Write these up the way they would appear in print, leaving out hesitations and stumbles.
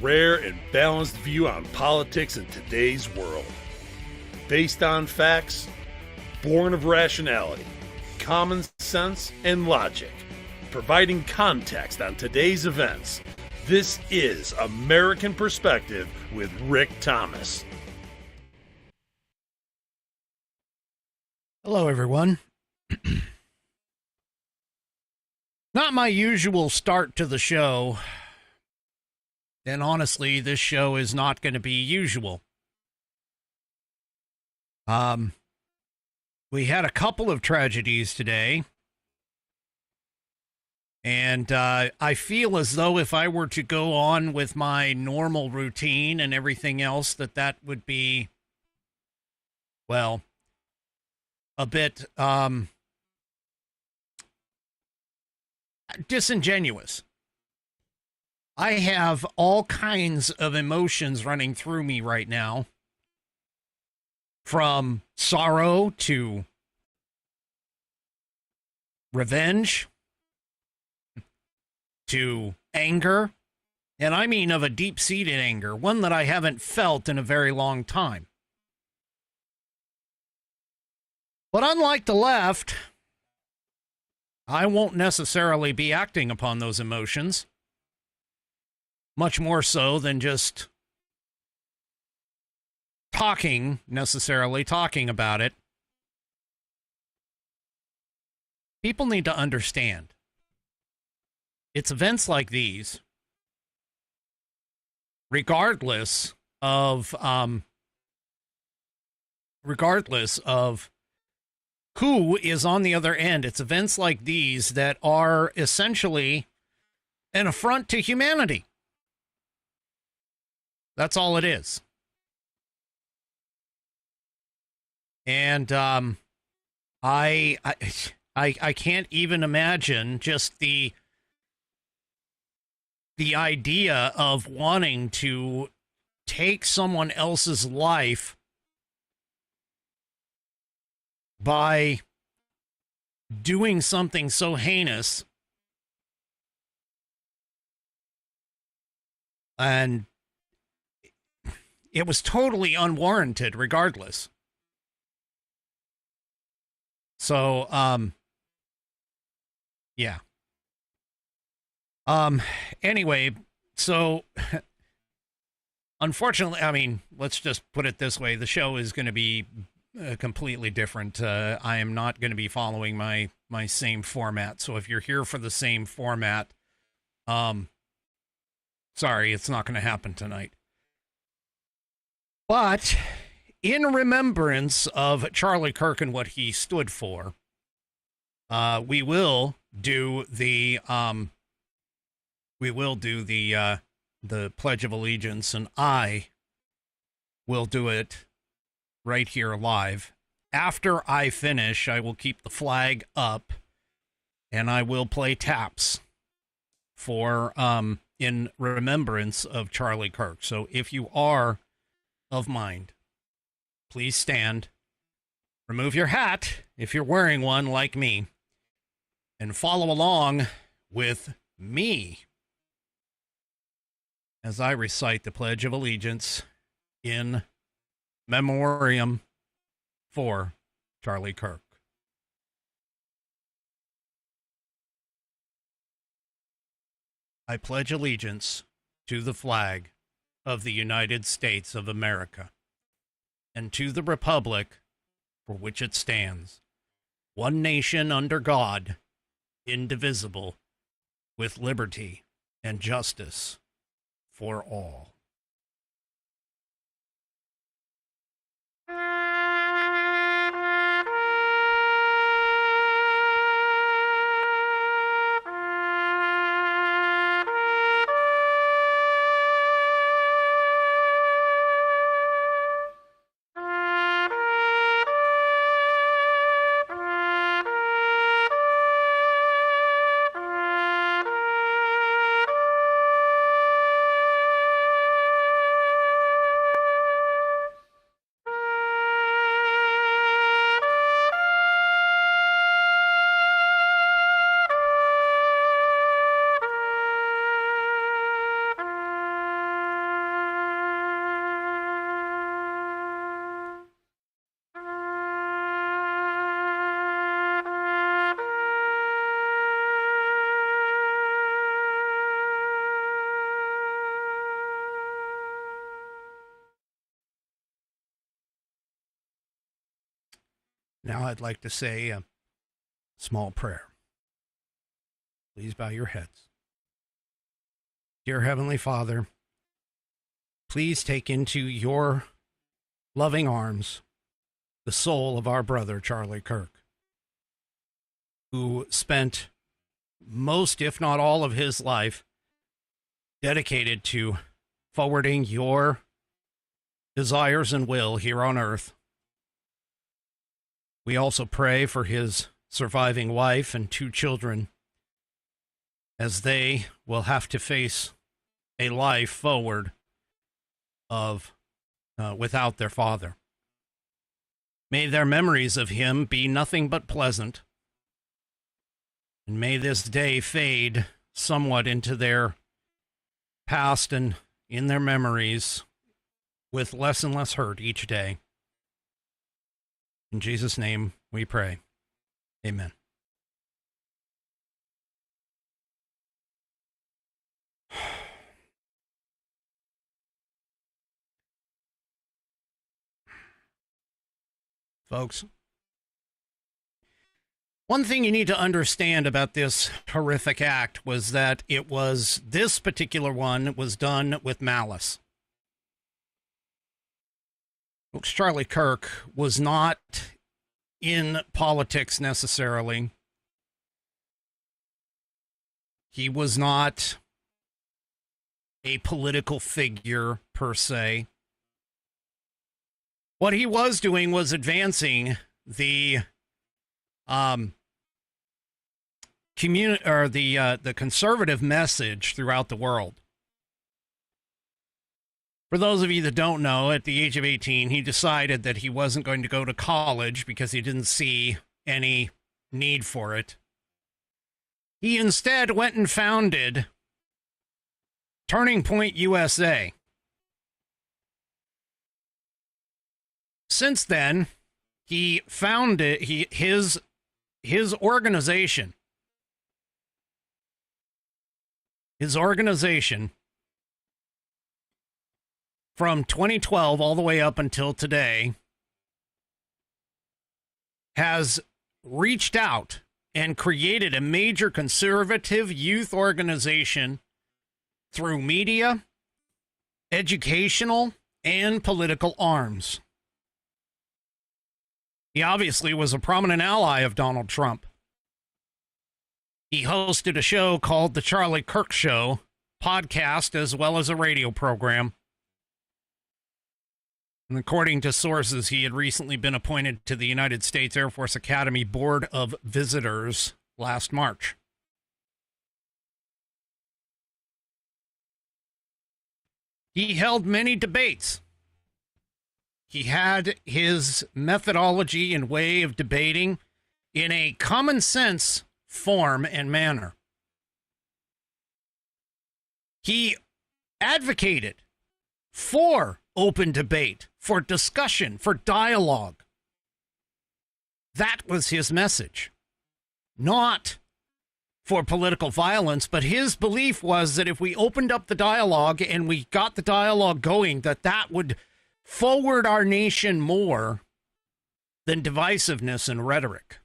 rare and balanced view on politics in today's world. Based on facts, born of rationality, common sense, and logic, providing context on today's events. This is American Perspective with Rick Thomas. Hello, everyone. Not my usual start to the show. And honestly, this show is not going to be usual. We had a couple of tragedies today. And I feel as though if I were to go on with my normal routine and everything else, that would be, well, a bit disingenuous. I have all kinds of emotions running through me right now, from sorrow to revenge to anger, and I mean of a deep-seated anger, one that I haven't felt in a very long time. But unlike the left, I won't necessarily be acting upon those emotions, much more so than just talking about it. People need to understand. It's events like these, regardless of who is on the other end, it's events like these that are essentially an affront to humanity. That's all it is. And I can't even imagine just the idea of wanting to take someone else's life by doing something so heinous, and it was totally unwarranted regardless. So, yeah. Anyway, so unfortunately, I mean, let's just put it this way. The show is going to be completely different. I am not going to be following my same format. So if you're here for the same format, sorry, it's not going to happen tonight. But in remembrance of Charlie Kirk and what he stood for, we will do the Pledge of Allegiance, and I will do it right here live. After I finish, I will keep the flag up, and I will play taps for in remembrance of Charlie Kirk. So if you are of mind, please stand, remove your hat if you're wearing one like me, and follow along with me as I recite the Pledge of Allegiance in memoriam for Charlie Kirk. I pledge allegiance to the flag of the United States of America and to the republic for which it stands, one nation under God, indivisible, with liberty and justice for all. Now I'd like to say a small prayer. Please bow your heads. Dear Heavenly Father, please take into your loving arms the soul of our brother, Charlie Kirk, who spent most, if not all, of his life dedicated to forwarding your desires and will here on earth. We also pray for his surviving wife and 2 children, as they will have to face a life forward of without their father. May their memories of him be nothing but pleasant, and may this day fade somewhat into their past and in their memories with less and less hurt each day. In Jesus' name we pray. Amen. Folks, one thing you need to understand about this horrific act was that this particular one was done with malice. Folks, Charlie Kirk was not in politics necessarily. He was not a political figure per se. What he was doing was advancing the the conservative message throughout the world. For those of you that don't know, at the age of 18, he decided that he wasn't going to go to college because he didn't see any need for it. He instead went and founded Turning Point USA. Since then, he founded his organization. His organization, from 2012 all the way up until today, has reached out and created a major conservative youth organization through media, educational, and political arms. He obviously was a prominent ally of Donald Trump. He hosted a show called The Charlie Kirk Show, podcast as well as a radio program. And according to sources, he had recently been appointed to the United States Air Force Academy Board of Visitors last March. He held many debates. He had his methodology and way of debating in a common sense form and manner. He advocated for open debate, for discussion, for dialogue. That was his message. Not for political violence, but his belief was that if we opened up the dialogue and we got the dialogue going, that would forward our nation more than divisiveness and rhetoric.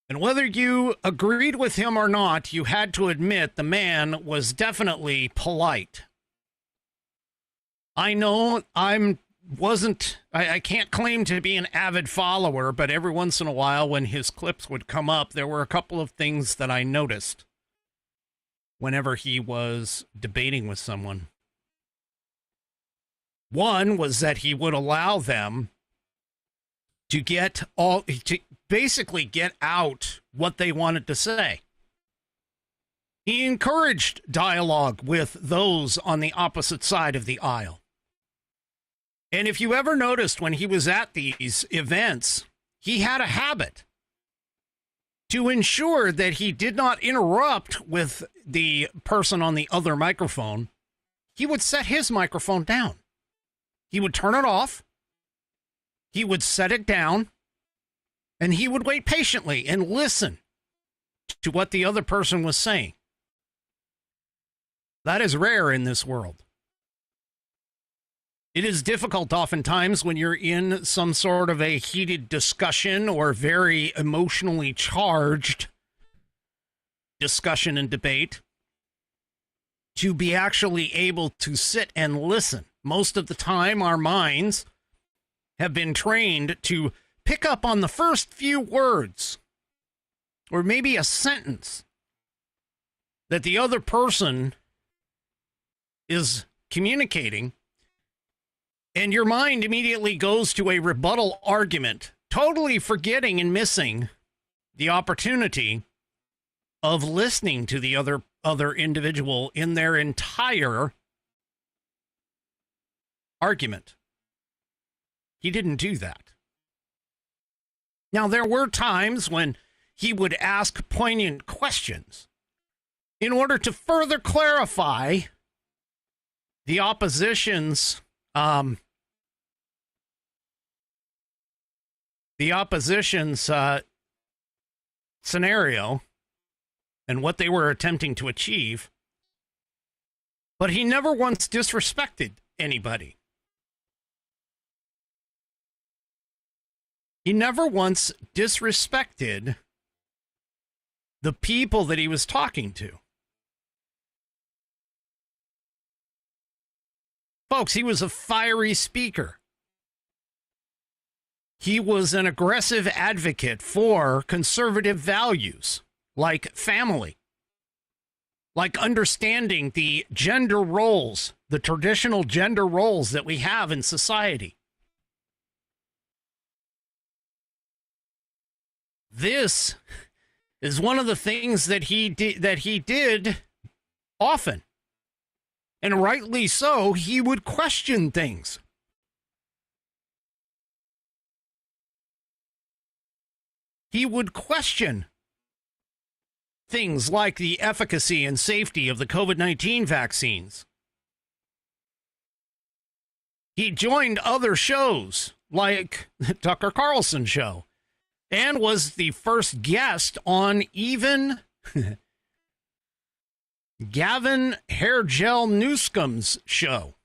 And whether you agreed with him or not, you had to admit the man was definitely polite. I know I can't claim to be an avid follower, but every once in a while when his clips would come up, there were a couple of things that I noticed whenever he was debating with someone. One was that he would allow them to basically get out what they wanted to say. He encouraged dialogue with those on the opposite side of the aisle. And if you ever noticed when he was at these events, he had a habit to ensure that he did not interrupt with the person on the other microphone. He would set his microphone down. He would turn it off. He would set it down. And he would wait patiently and listen to what the other person was saying. That is rare in this world. It is difficult oftentimes when you're in some sort of a heated discussion or very emotionally charged discussion and debate to be actually able to sit and listen. Most of the time, our minds have been trained to pick up on the first few words or maybe a sentence that the other person is communicating, and your mind immediately goes to a rebuttal argument, totally forgetting and missing the opportunity of listening to the other individual in their entire argument. He didn't do that. Now, there were times when he would ask poignant questions in order to further clarify the opposition's scenario and what they were attempting to achieve, but he never once disrespected anybody. He never once disrespected the people that he was talking to. Folks, he was a fiery speaker. He was an aggressive advocate for conservative values like family, like understanding the gender roles, the traditional gender roles that we have in society. This is one of the things that he did often. And rightly so, he would question things. He would question things like the efficacy and safety of the COVID-19 vaccines. He joined other shows like the Tucker Carlson show and was the first guest on even Gavin Hairgel Newsom's show.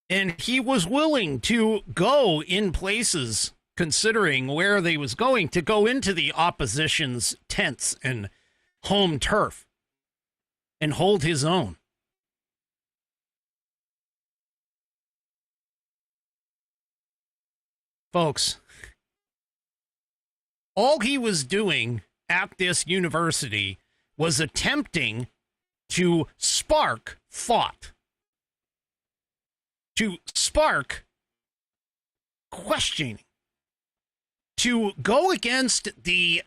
And he was willing to go in places, considering where they was going, to go into the opposition's tents and home turf and hold his own. Folks, all he was doing at this university was attempting to spark thought, to spark questioning, to go against the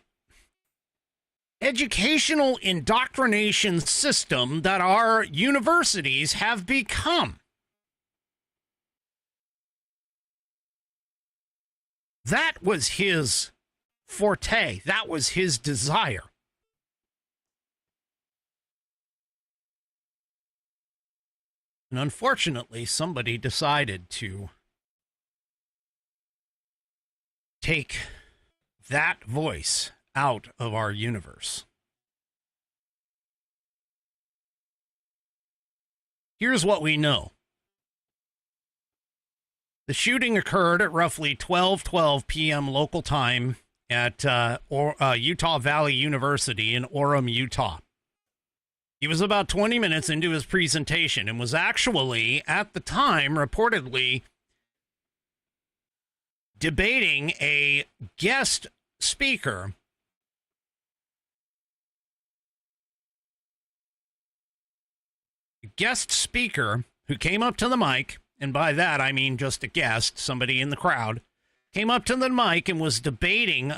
educational indoctrination system that our universities have become. That was his forte. That was his desire. And unfortunately, somebody decided to take that voice out of our universe. Here's what we know. The shooting occurred at roughly 12:12 p.m. local time at Utah Valley University in Orem, Utah. He was about 20 minutes into his presentation and was actually, at the time, reportedly debating a guest speaker who came up to the mic, and by that I mean just a guest, somebody in the crowd, came up to the mic and was debating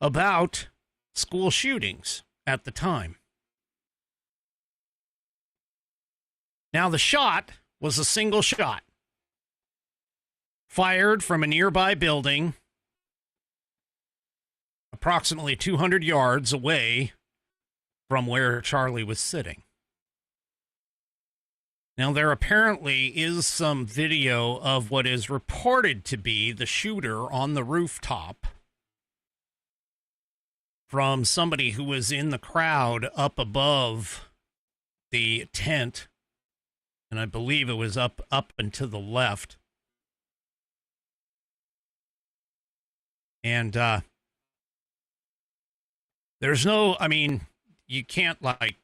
about school shootings at the time. Now, the shot was a single shot, fired from a nearby building approximately 200 yards away from where Charlie was sitting. Now, there apparently is some video of what is reported to be the shooter on the rooftop from somebody who was in the crowd up above the tent, and I believe it was up and to the left. And there's no, I mean, you can't like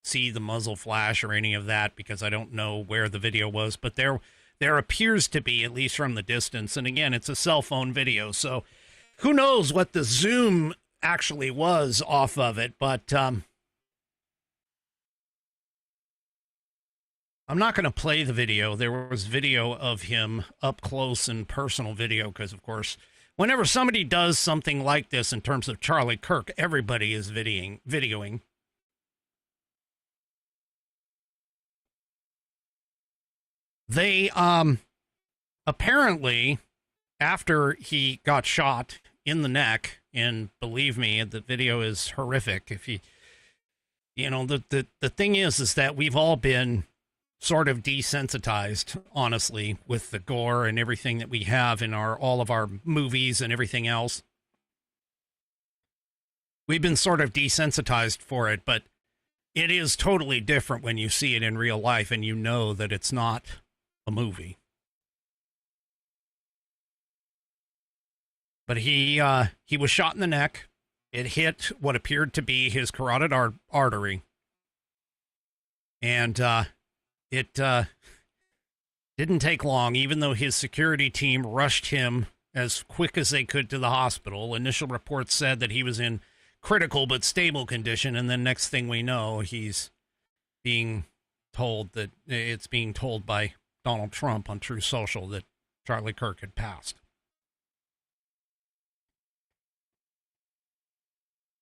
see the muzzle flash or any of that because I don't know where the video was, but there appears to be, at least from the distance. And again, it's a cell phone video, so who knows what the zoom actually was off of it, but I'm not going to play the video. There was video of him up close and personal video because, of course, whenever somebody does something like this in terms of Charlie Kirk, everybody is videoing. They, apparently, after he got shot in the neck, and believe me, the video is horrific. If you know, the thing is that we've all been sort of desensitized, honestly, with the gore and everything that we have in all of our movies and everything else. We've been sort of desensitized for it, but it is totally different when you see it in real life and you know that it's not a movie. But he was shot in the neck. It hit what appeared to be his carotid artery. And it didn't take long, even though his security team rushed him as quick as they could to the hospital. Initial reports said that he was in critical but stable condition, and then next thing we know, he's being told that it's being told by Donald Trump on True Social that Charlie Kirk had passed.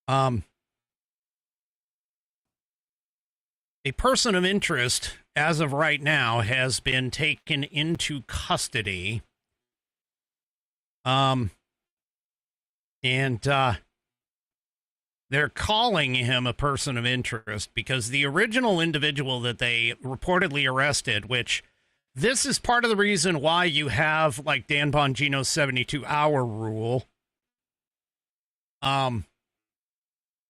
A person of interest, as of right now, has been taken into custody. And they're calling him a person of interest because the original individual that they reportedly arrested, which this is part of the reason why you have like Dan Bongino's 72-hour rule,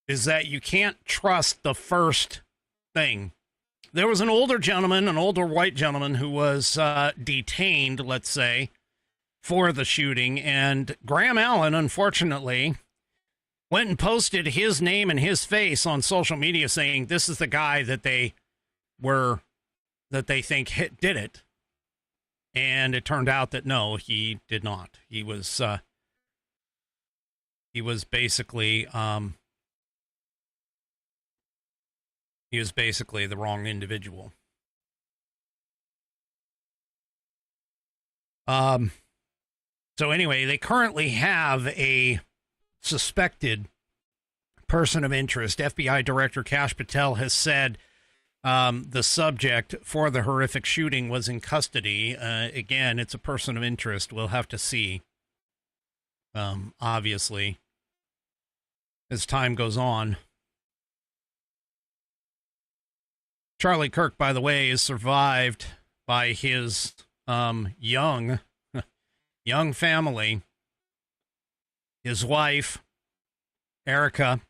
is that you can't trust the first thing. There was an older white gentleman who was detained, let's say, for the shooting, and Graham Allen, unfortunately, went and posted his name and his face on social media saying this is the guy that they think did it. And it turned out that no, he did not. He was basically the wrong individual. So anyway, they currently have a suspected person of interest. FBI Director Kash Patel has said the subject for the horrific shooting was in custody. Again, it's a person of interest. We'll have to see, obviously, as time goes on. Charlie Kirk, by the way, is survived by his young family. His wife, Erica.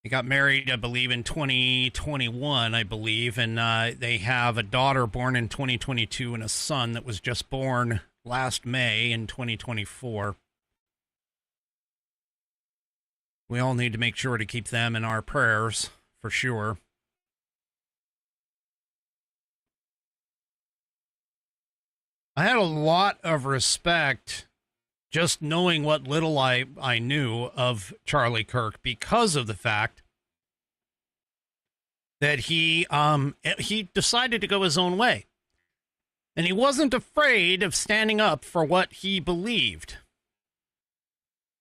He got married, I believe, in 2021, I believe, and they have a daughter born in 2022 and a son that was just born last May in 2024. We all need to make sure to keep them in our prayers, for sure. I had a lot of respect just knowing what little I knew of Charlie Kirk because of the fact that he decided to go his own way. And he wasn't afraid of standing up for what he believed.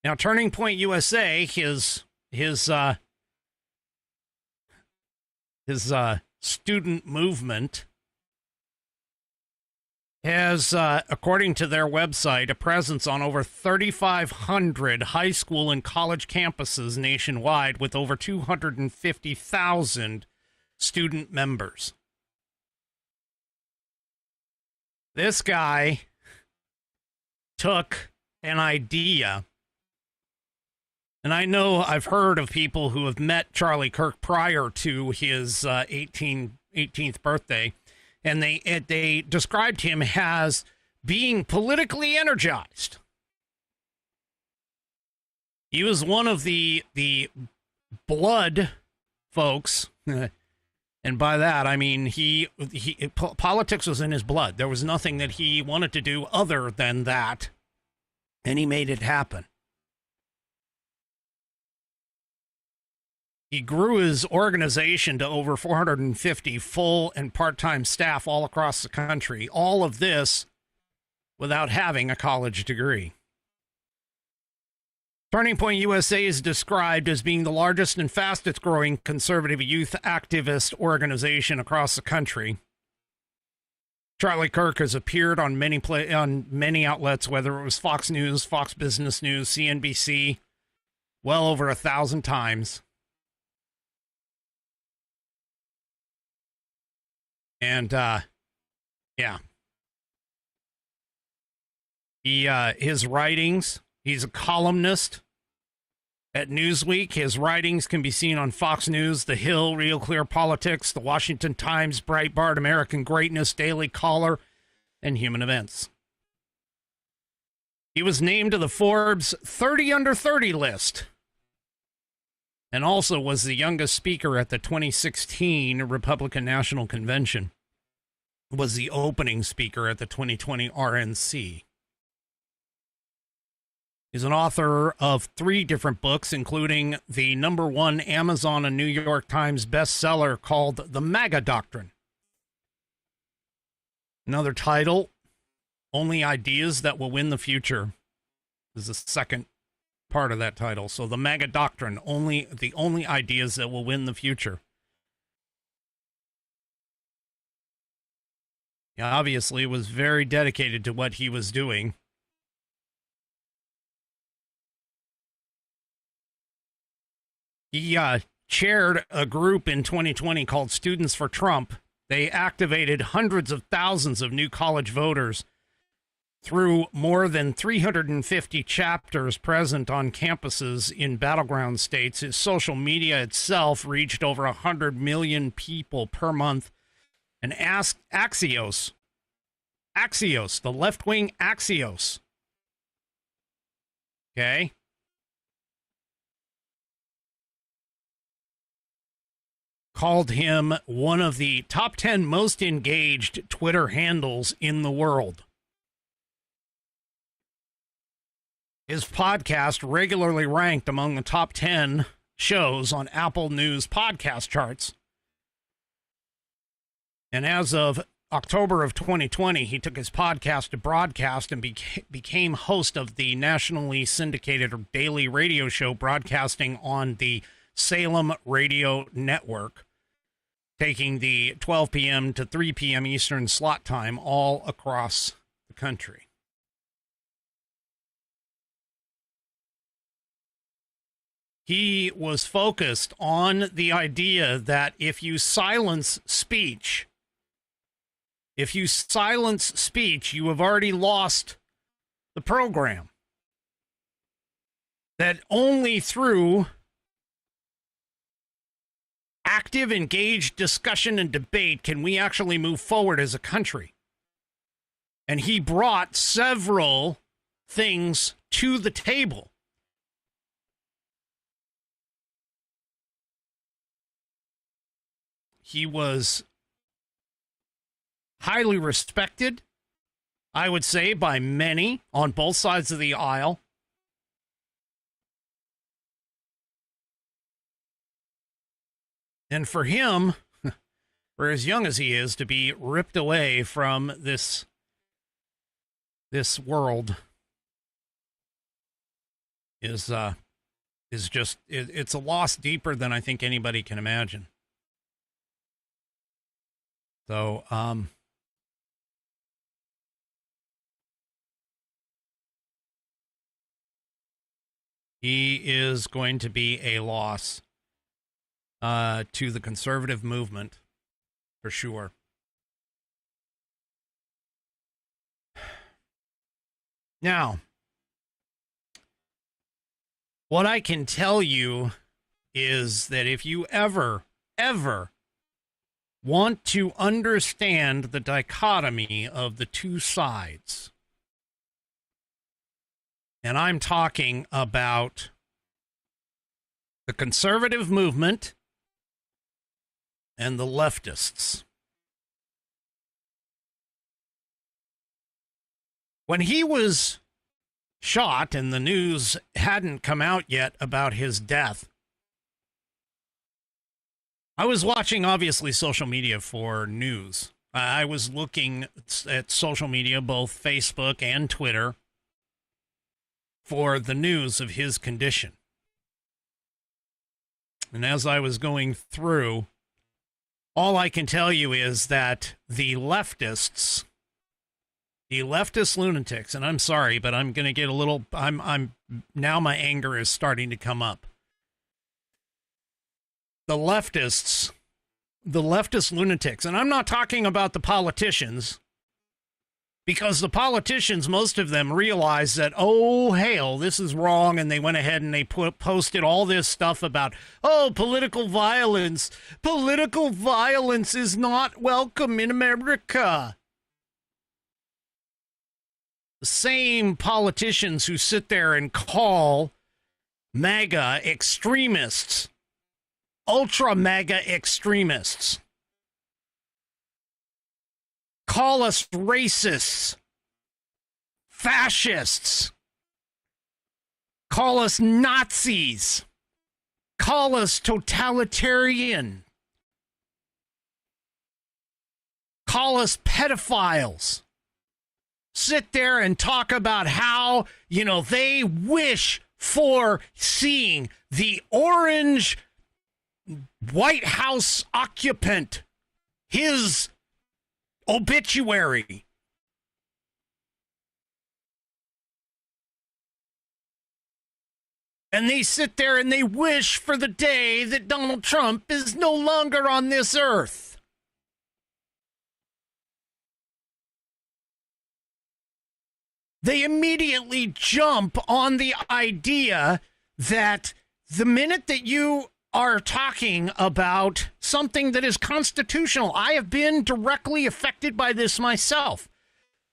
Now, Turning Point USA, his student movement, has, according to their website, a presence on over 3,500 high school and college campuses nationwide with over 250,000 student members. This guy took an idea And I know I've heard of people who have met Charlie Kirk prior to his 18th birthday, and they described him as being politically energized. He was one of the blood folks, and by that I mean politics was in his blood. There was nothing that he wanted to do other than that, and he made it happen. He grew his organization to over 450 full and part-time staff all across the country. All of this without having a college degree. Turning Point USA is described as being the largest and fastest growing conservative youth activist organization across the country. Charlie Kirk has appeared on many outlets, whether it was Fox News, Fox Business News, CNBC, well over 1,000 times. And, yeah. His writings, he's a columnist at Newsweek. His writings can be seen on Fox News, The Hill, Real Clear Politics, The Washington Times, Breitbart, American Greatness, Daily Caller, and Human Events. He was named to the Forbes 30 Under 30 list, and also was the youngest speaker at the 2016 Republican National Convention. Was the opening speaker at the 2020 RNC. He's an author of 3 different books, including the #1 Amazon and New York Times bestseller called The MAGA Doctrine. Another title, Only Ideas That Will Win the Future, is the second part of that title. So The MAGA Doctrine, the only ideas that will win the future. He obviously was very dedicated to what he was doing. He chaired a group in 2020 called Students for Trump. They activated hundreds of thousands of new college voters through more than 350 chapters present on campuses in battleground states. His social media itself reached over 100 million people per month. And Axios, the left-wing Axios, okay, called him one of the top 10 most engaged Twitter handles in the world. His podcast regularly ranked among the top 10 shows on Apple News podcast charts. And as of October of 2020, he took his podcast to broadcast and became host of the nationally syndicated daily radio show broadcasting on the Salem Radio Network, taking the 12 p.m. to 3 p.m. Eastern slot time all across the country. He was focused on the idea that if you silence speech, you have already lost the program. That only through active, engaged discussion and debate can we actually move forward as a country. And he brought several things to the table. He was highly respected, I would say, by many on both sides of the aisle. And for him, for as young as he is, to be ripped away from this world is just, it's a loss deeper than I think anybody can imagine. So, he is going to be a loss to the conservative movement, for sure. Now, What I can tell you is that if you ever want to understand the dichotomy of the two sides, and I'm talking about the conservative movement and the leftists. When he was shot and the news hadn't come out yet about his death, I was watching, obviously, social media for news. I was looking at social media, both Facebook and Twitter, for the news of his condition. And as I was going through, all I can tell you is that the leftist lunatics, and I'm sorry, but I'm going to get a little, I'm now my anger is starting to come up. The leftist lunatics, and I'm not talking about the politicians, because the politicians, most of them realize that, oh, hell, this is wrong, and they went ahead and they posted all this stuff about, oh, political violence. Political violence is not welcome in America. The same politicians who sit there and call MAGA extremists, ultra MAGA extremists, call us racists, fascists, call us Nazis, call us totalitarian, call us pedophiles. Sit there and talk about how, they wish for seeing the orange White House occupant, his obituary. And they sit there and they wish for the day that Donald Trump is no longer on this earth. They immediately jump on the idea that the minute that you are talking about something that is constitutional, I have been directly affected by this myself.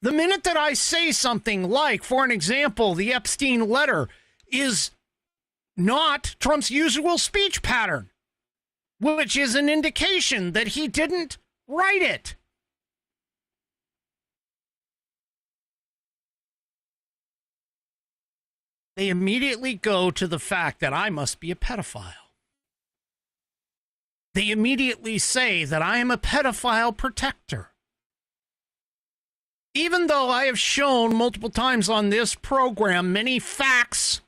The minute that I say something like, for an example, the Epstein letter is not Trump's usual speech pattern, which is an indication that he didn't write it. They immediately go to the fact that I must be a pedophile. They immediately say that I am a pedophile protector. Even though I have shown multiple times on this program many facts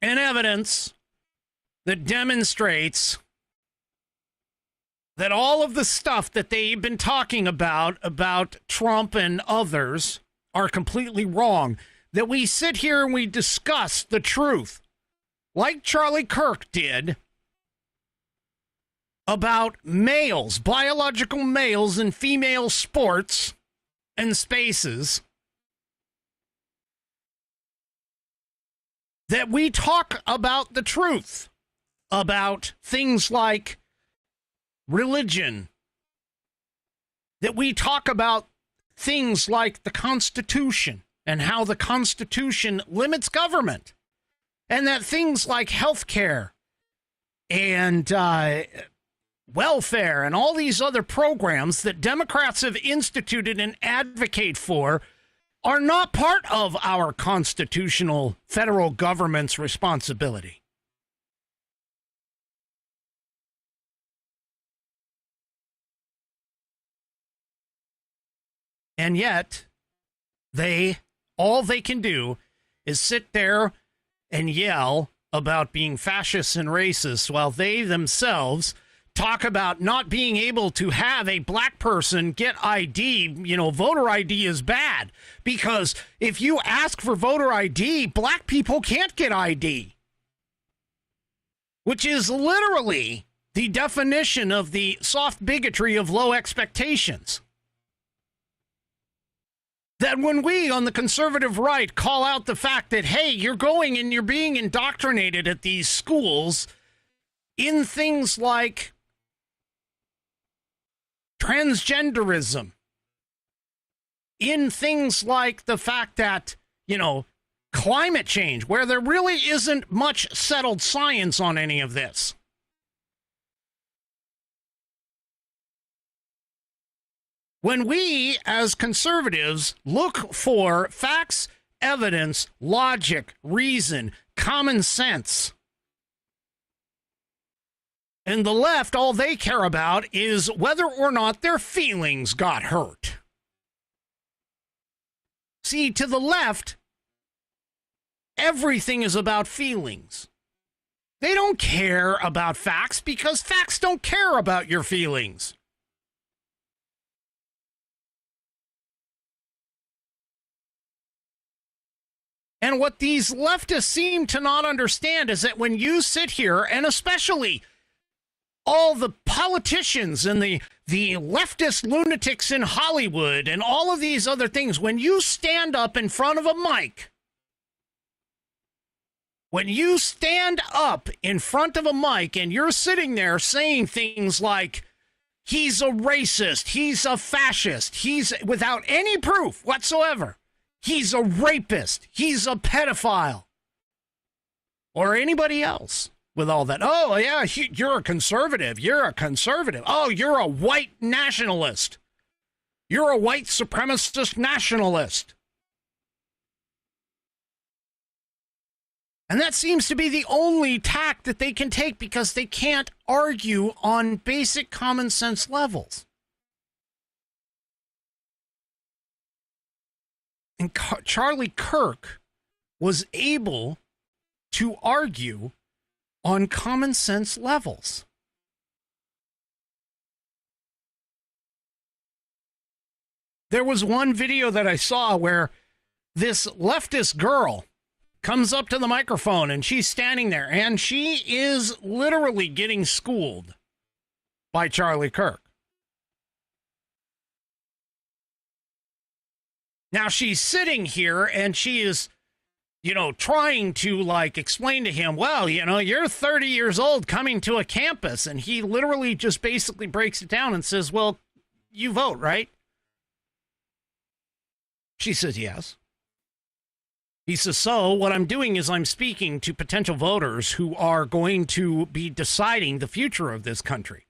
and evidence that demonstrates that all of the stuff that they've been talking about Trump and others, are completely wrong. That we sit here and we discuss the truth, like Charlie Kirk did, about males, biological males in female sports and spaces, that we talk about the truth, about things like religion, that we talk about things like the Constitution, and how the Constitution limits government, and that things like health care and welfare and all these other programs that Democrats have instituted and advocate for are not part of our constitutional federal government's responsibility. And yet, all they can do is sit there and yell about being fascists and racist while they themselves talk about not being able to have a black person get ID. Voter ID is bad because if you ask for voter ID, black people can't get ID, which is literally the definition of the soft bigotry of low expectations. that when we on the conservative right call out the fact that, hey, you're going and you're being indoctrinated at these schools in things like transgenderism, in things like the fact that, climate change, where there really isn't much settled science on any of this. When we, as conservatives, look for facts, evidence, logic, reason, common sense, and the left, all they care about is whether or not their feelings got hurt. See, to the left, everything is about feelings. They don't care about facts because facts don't care about your feelings. And what these leftists seem to not understand is that when you sit here, and especially all the politicians and the leftist lunatics in Hollywood and all of these other things, when you stand up in front of a mic, when you stand up in front of a mic and you're sitting there saying things like, he's a racist, he's a fascist, he's without any proof whatsoever, he's a rapist, he's a pedophile, or anybody else with all that. Oh, yeah, you're a conservative. You're a conservative. Oh, you're a white nationalist. You're a white supremacist nationalist. And that seems to be the only tack that they can take because they can't argue on basic common sense levels. And Charlie Kirk was able to argue on common sense levels. There was one video that I saw where this leftist girl comes up to the microphone and she's standing there and she is literally getting schooled by Charlie Kirk. Now she's sitting here and she is, trying to explain to him, well, you're 30 years old coming to a campus. And he literally just basically breaks it down and says, well, you vote, right? She says, yes. He says, so what I'm doing is I'm speaking to potential voters who are going to be deciding the future of this country.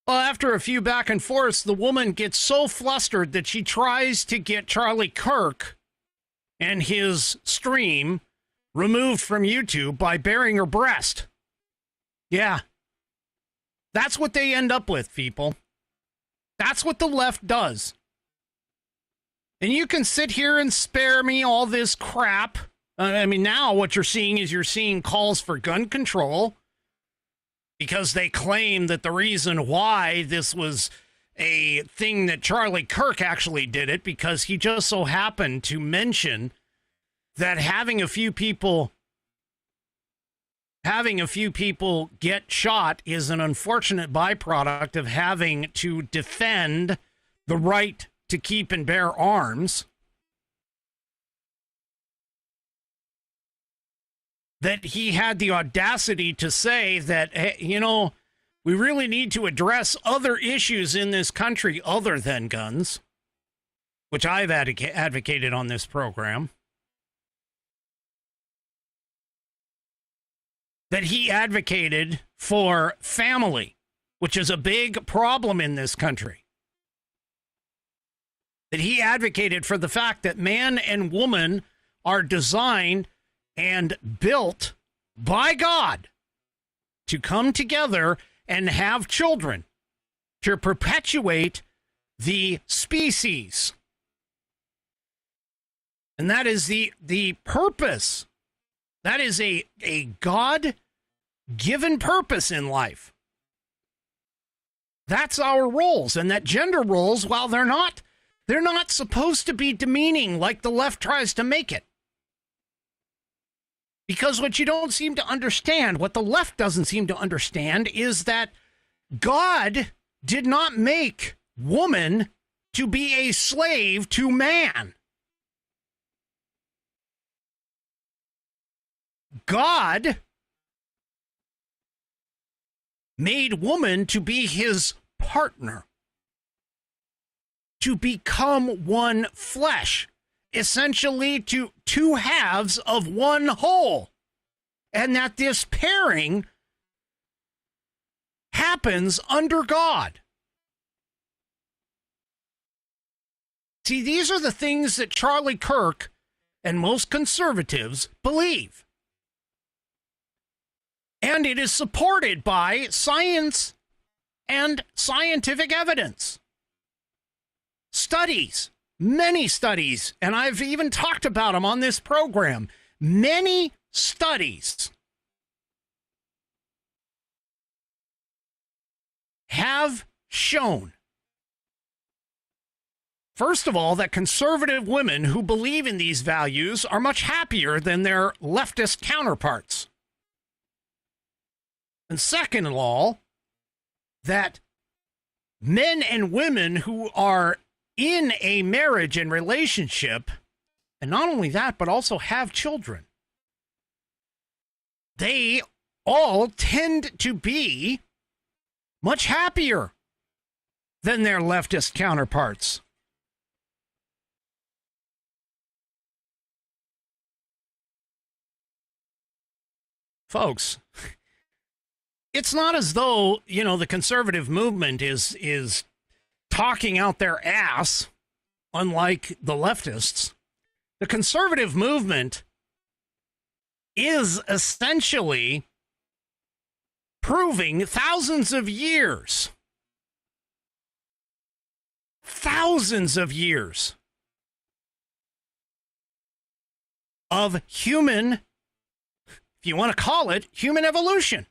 Well, after a few back and forths, the woman gets so flustered that she tries to get Charlie Kirk and his stream removed from YouTube by baring her breast. Yeah. That's what they end up with, people. That's what the left does. And you can sit here and spare me all this crap. Now what you're seeing calls for gun control, because they claim that the reason why this was a thing that Charlie Kirk actually did it, because he just so happened to mention that having a few people get shot is an unfortunate byproduct of having to defend the right to keep and bear arms. That he had the audacity to say that, we really need to address other issues in this country other than guns, which I've advocated on this program. That he advocated for family, which is a big problem in this country. That he advocated for the fact that man and woman are designed and built by God to come together and have children to perpetuate the species. And that is the purpose. That is a God-given purpose in life. That's our roles. And that gender roles, while they're not supposed to be demeaning like the left tries to make it. Because what you don't seem to understand, what the left doesn't seem to understand, is that God did not make woman to be a slave to man. God made woman to be his partner, to become one flesh, essentially to two halves of one whole, and that this pairing happens under God. See, these are the things that Charlie Kirk and most conservatives believe. And it is supported by science and scientific evidence. Studies, many studies, and I've even talked about them on this program. Many studies have shown, first of all, that conservative women who believe in these values are much happier than their leftist counterparts. And second of all, that men and women who are in a marriage and relationship, and not only that, but also have children, they all tend to be much happier than their leftist counterparts. Folks, it's not as though, the conservative movement is talking out their ass, unlike the leftists. The conservative movement is essentially proving thousands of years of human, if you want to call it, human evolution.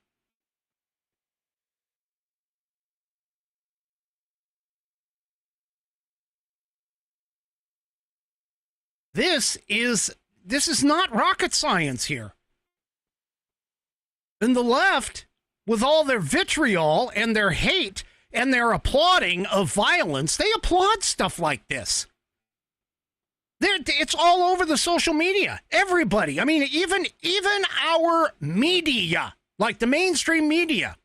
This is not rocket science here. And the left, with all their vitriol and their hate and their applauding of violence, they applaud stuff like this. It's all over the social media. Everybody. I mean, even our media, like the mainstream media,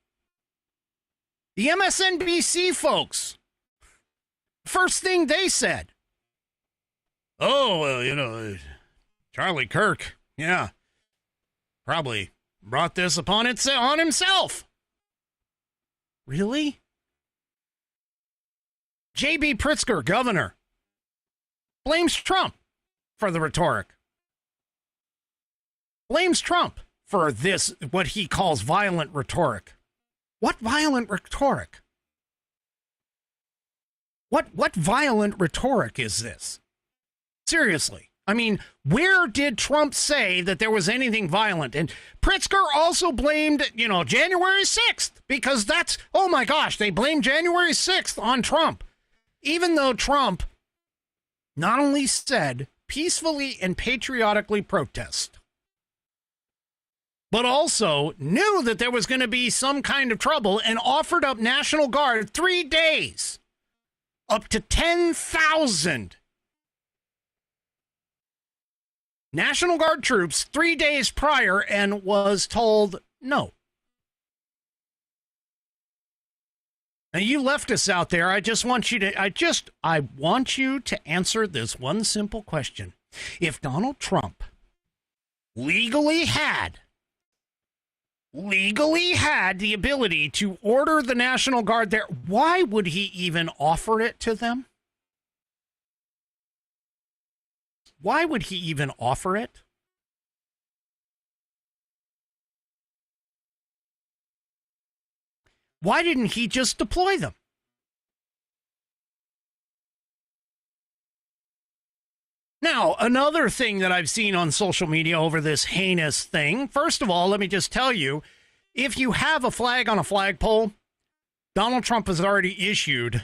the MSNBC folks, first thing they said, oh, well, Charlie Kirk, yeah, probably brought this on himself. Really? J.B. Pritzker, governor, blames Trump for the rhetoric. Blames Trump for this, what he calls violent rhetoric. What violent rhetoric? What violent rhetoric is this? Seriously. I mean, where did Trump say that there was anything violent? And Pritzker also blamed, January 6th, because that's, oh my gosh, they blamed January 6th on Trump. Even though Trump not only said peacefully and patriotically protest, but also knew that there was going to be some kind of trouble and offered up National Guard 3 days, up to 10,000 National Guard troops 3 days prior, and was told no. Now, you leftists out there, I want you to answer this one simple question. If Donald Trump legally had the ability to order the National Guard there, why would he even offer it to them? Why would he even offer it? Why didn't he just deploy them? Now, another thing that I've seen on social media over this heinous thing, first of all, let me just tell you, if you have a flag on a flagpole, Donald Trump has already issued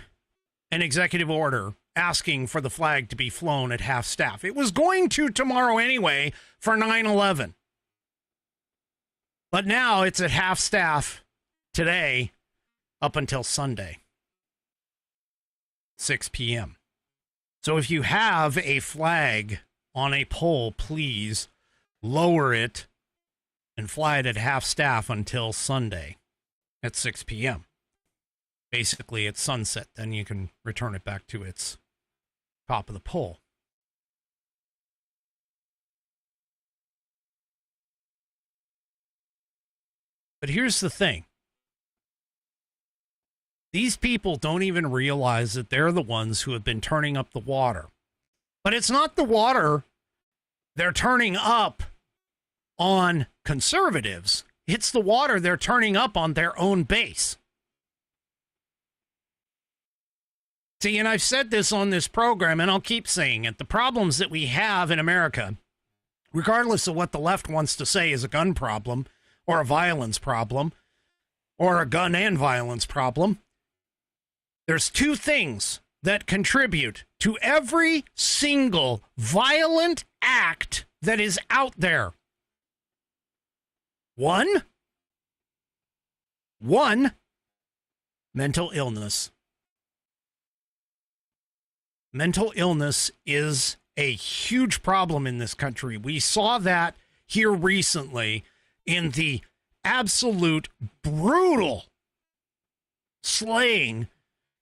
an executive order asking for the flag to be flown at half staff. It was going to tomorrow anyway for 9/11. But now it's at half staff today up until Sunday. 6 p.m. So if you have a flag on a pole, please lower it and fly it at half staff until Sunday at 6 p.m. Basically, at sunset, then you can return it back to its top of the pole. But here's the thing. These people don't even realize that they're the ones who have been turning up the water. But it's not the water they're turning up on conservatives. It's the water they're turning up on their own base. See, and I've said this on this program, and I'll keep saying it. The problems that we have in America, regardless of what the left wants to say is a gun problem, or a violence problem, or a gun and violence problem, there's two things that contribute to every single violent act that is out there. One, mental illness. Mental illness is a huge problem in this country. We saw that here recently in the absolute brutal slaying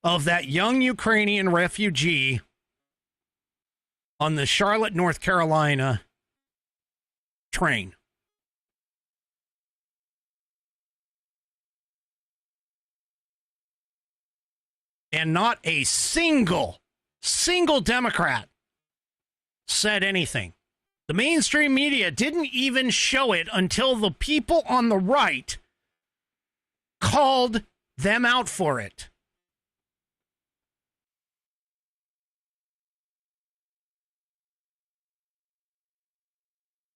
of that young Ukrainian refugee on the Charlotte, North Carolina train. And not a single Democrat said anything. The mainstream media didn't even show it until the people on the right called them out for it.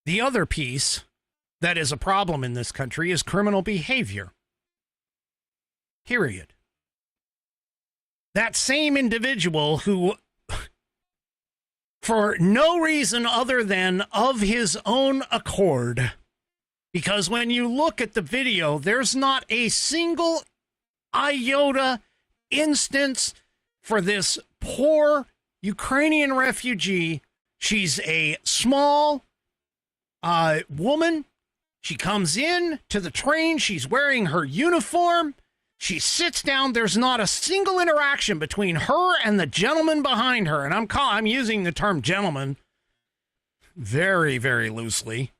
The other piece that is a problem in this country is criminal behavior. Period. That same individual who, for no reason other than of his own accord, because when you look at the video, there's not a single iota instance for this poor Ukrainian refugee. She's a small woman. She comes in to the train. She's wearing her uniform. She sits down. There's not a single interaction between her and the gentleman behind her. And I'm using the term gentleman very, very loosely.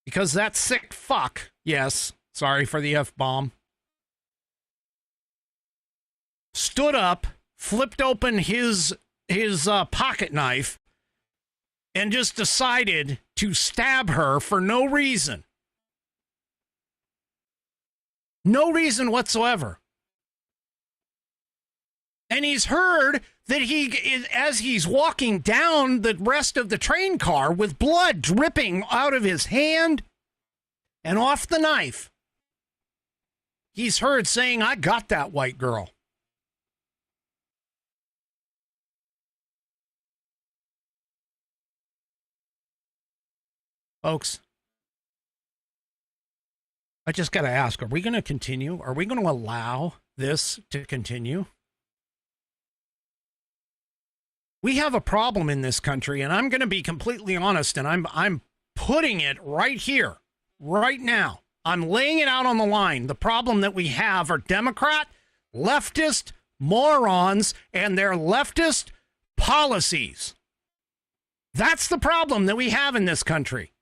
Because that sick fuck, yes, sorry for the F-bomb, stood up, flipped open his pocket knife, and just decided to stab her for no reason. No reason whatsoever. And he's heard that as he's walking down the rest of the train car with blood dripping out of his hand and off the knife, he's heard saying, "I got that white girl." Folks, I just got to ask, are we going to continue? Are we going to allow this to continue? We have a problem in this country, and I'm going to be completely honest, and I'm putting it right here, right now. I'm laying it out on the line. The problem that we have are Democrat, leftist morons, and their leftist policies. That's the problem that we have in this country.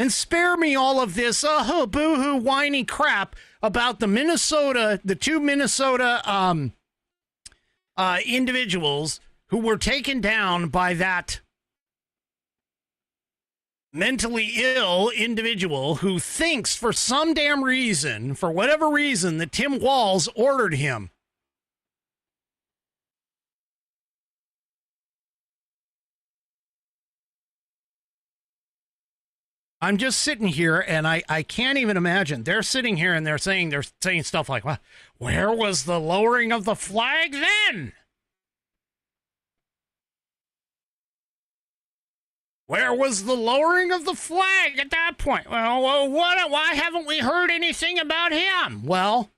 And spare me all of this, boo-hoo, whiny crap about the two Minnesota individuals who were taken down by that mentally ill individual who thinks for some damn reason, for whatever reason, that Tim Walz ordered him. I'm just sitting here, and I can't even imagine. They're sitting here, and they're saying stuff like, well, where was the lowering of the flag then? Where was the lowering of the flag at that point? Well, why haven't we heard anything about him? Well,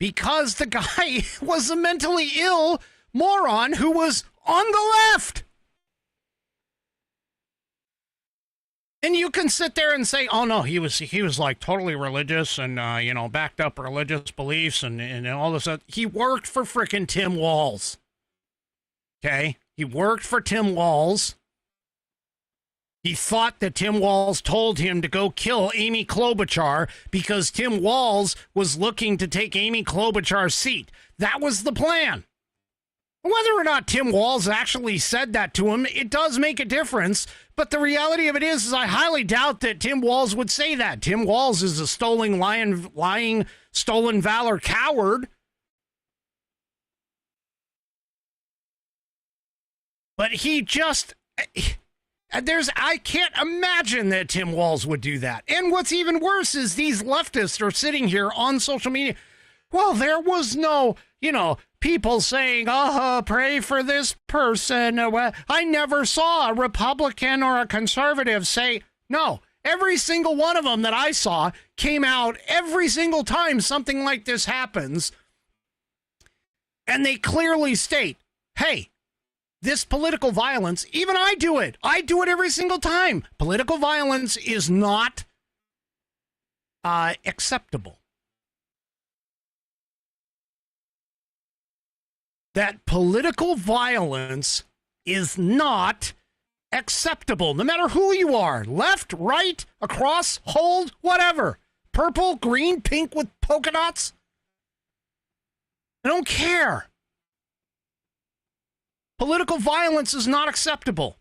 because the guy was a mentally ill moron who was on the left. And you can sit there and say, oh, no, he was like totally religious and, backed up religious beliefs and all this stuff. He worked for frickin' Tim Walz. Okay? He worked for Tim Walz. He thought that Tim Walz told him to go kill Amy Klobuchar because Tim Walz was looking to take Amy Klobuchar's seat. That was the plan. Whether or not Tim Walz actually said that to him, it does make a difference. But the reality of it is I highly doubt that Tim Walz would say that. Tim Walz is a lying, stolen valor coward. But he just, I can't imagine that Tim Walz would do that. And what's even worse is these leftists are sitting here on social media. Well, there was no, people saying, pray for this person. I never saw a Republican or a conservative say, no. Every single one of them that I saw came out every single time something like this happens. And they clearly state, hey, this political violence, even I do it. I do it every single time. Political violence is not acceptable. That political violence is not acceptable, no matter who you are. Left, right, across, hold, whatever. Purple, green, pink with polka dots. I don't care. Political violence is not acceptable.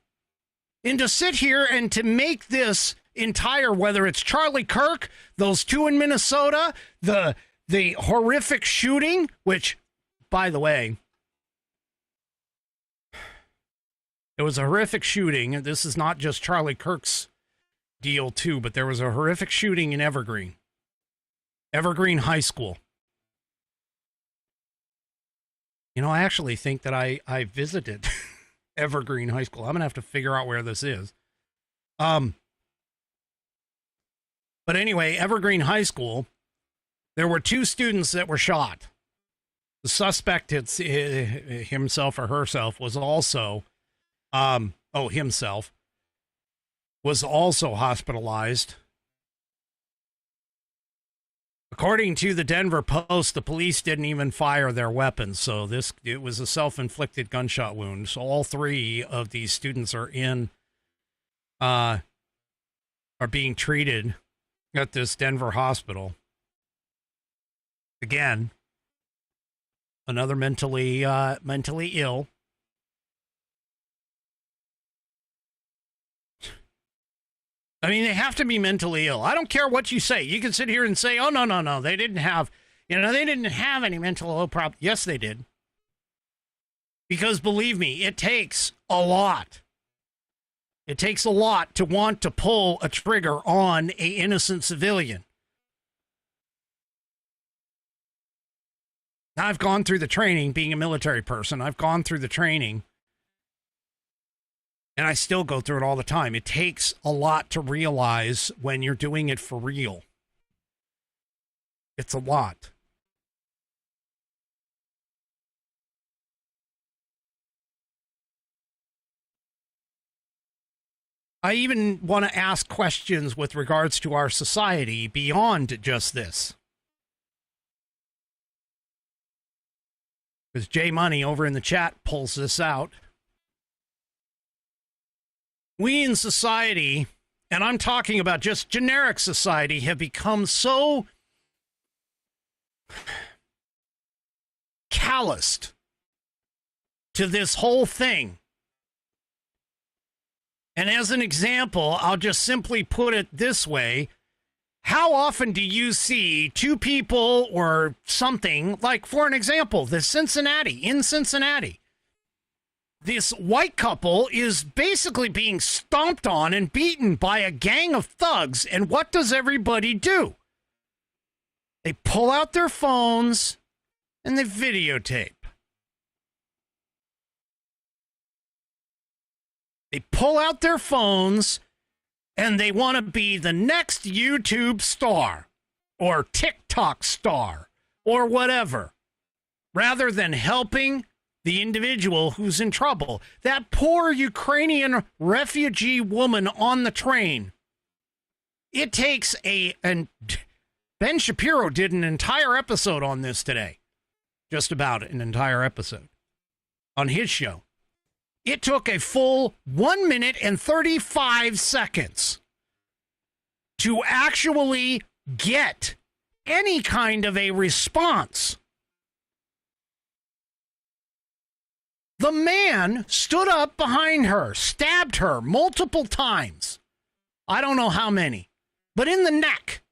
And to sit here and to make this entire, whether it's Charlie Kirk, those two in Minnesota, the horrific shooting, which, by the way, it was a horrific shooting. This is not just Charlie Kirk's deal, too, but there was a horrific shooting in Evergreen High School. I actually think that I visited Evergreen High School. I'm going to have to figure out where this is. But anyway, Evergreen High School, there were two students that were shot. The suspect, himself or herself, was also... himself was also hospitalized. According to the Denver Post, the police didn't even fire their weapons, so it was a self-inflicted gunshot wound. So all three of these students are being treated at this Denver hospital. Again, another mentally ill. I mean, they have to be mentally ill. I don't care what you say. You can sit here and say, oh, no, they didn't have any mental ill problem. Yes, they did. Because believe me, it takes a lot. It takes a lot to want to pull a trigger on an innocent civilian. I've gone through the training, being a military person. I've gone through the training. And I still go through it all the time. It takes a lot to realize when you're doing it for real. It's a lot. I even want to ask questions with regards to our society beyond just this. Because J Money over in the chat pulls this out. We in society, and I'm talking about just generic society, have become so calloused to this whole thing. And as an example, I'll just simply put it this way. How often do you see two people or something, like for an example, in Cincinnati, this white couple is basically being stomped on and beaten by a gang of thugs. And what does everybody do? They pull out their phones and they videotape. They pull out their phones and they want to be the next YouTube star or TikTok star or whatever, rather than helping the individual who's in trouble. That poor Ukrainian refugee woman on the train. It takes and Ben Shapiro did an entire episode on this today. Just about an entire episode on his show. It took a full 1 minute and 35 seconds to actually get any kind of a response. The man stood up behind her, stabbed her multiple times. I don't know how many, but in the neck.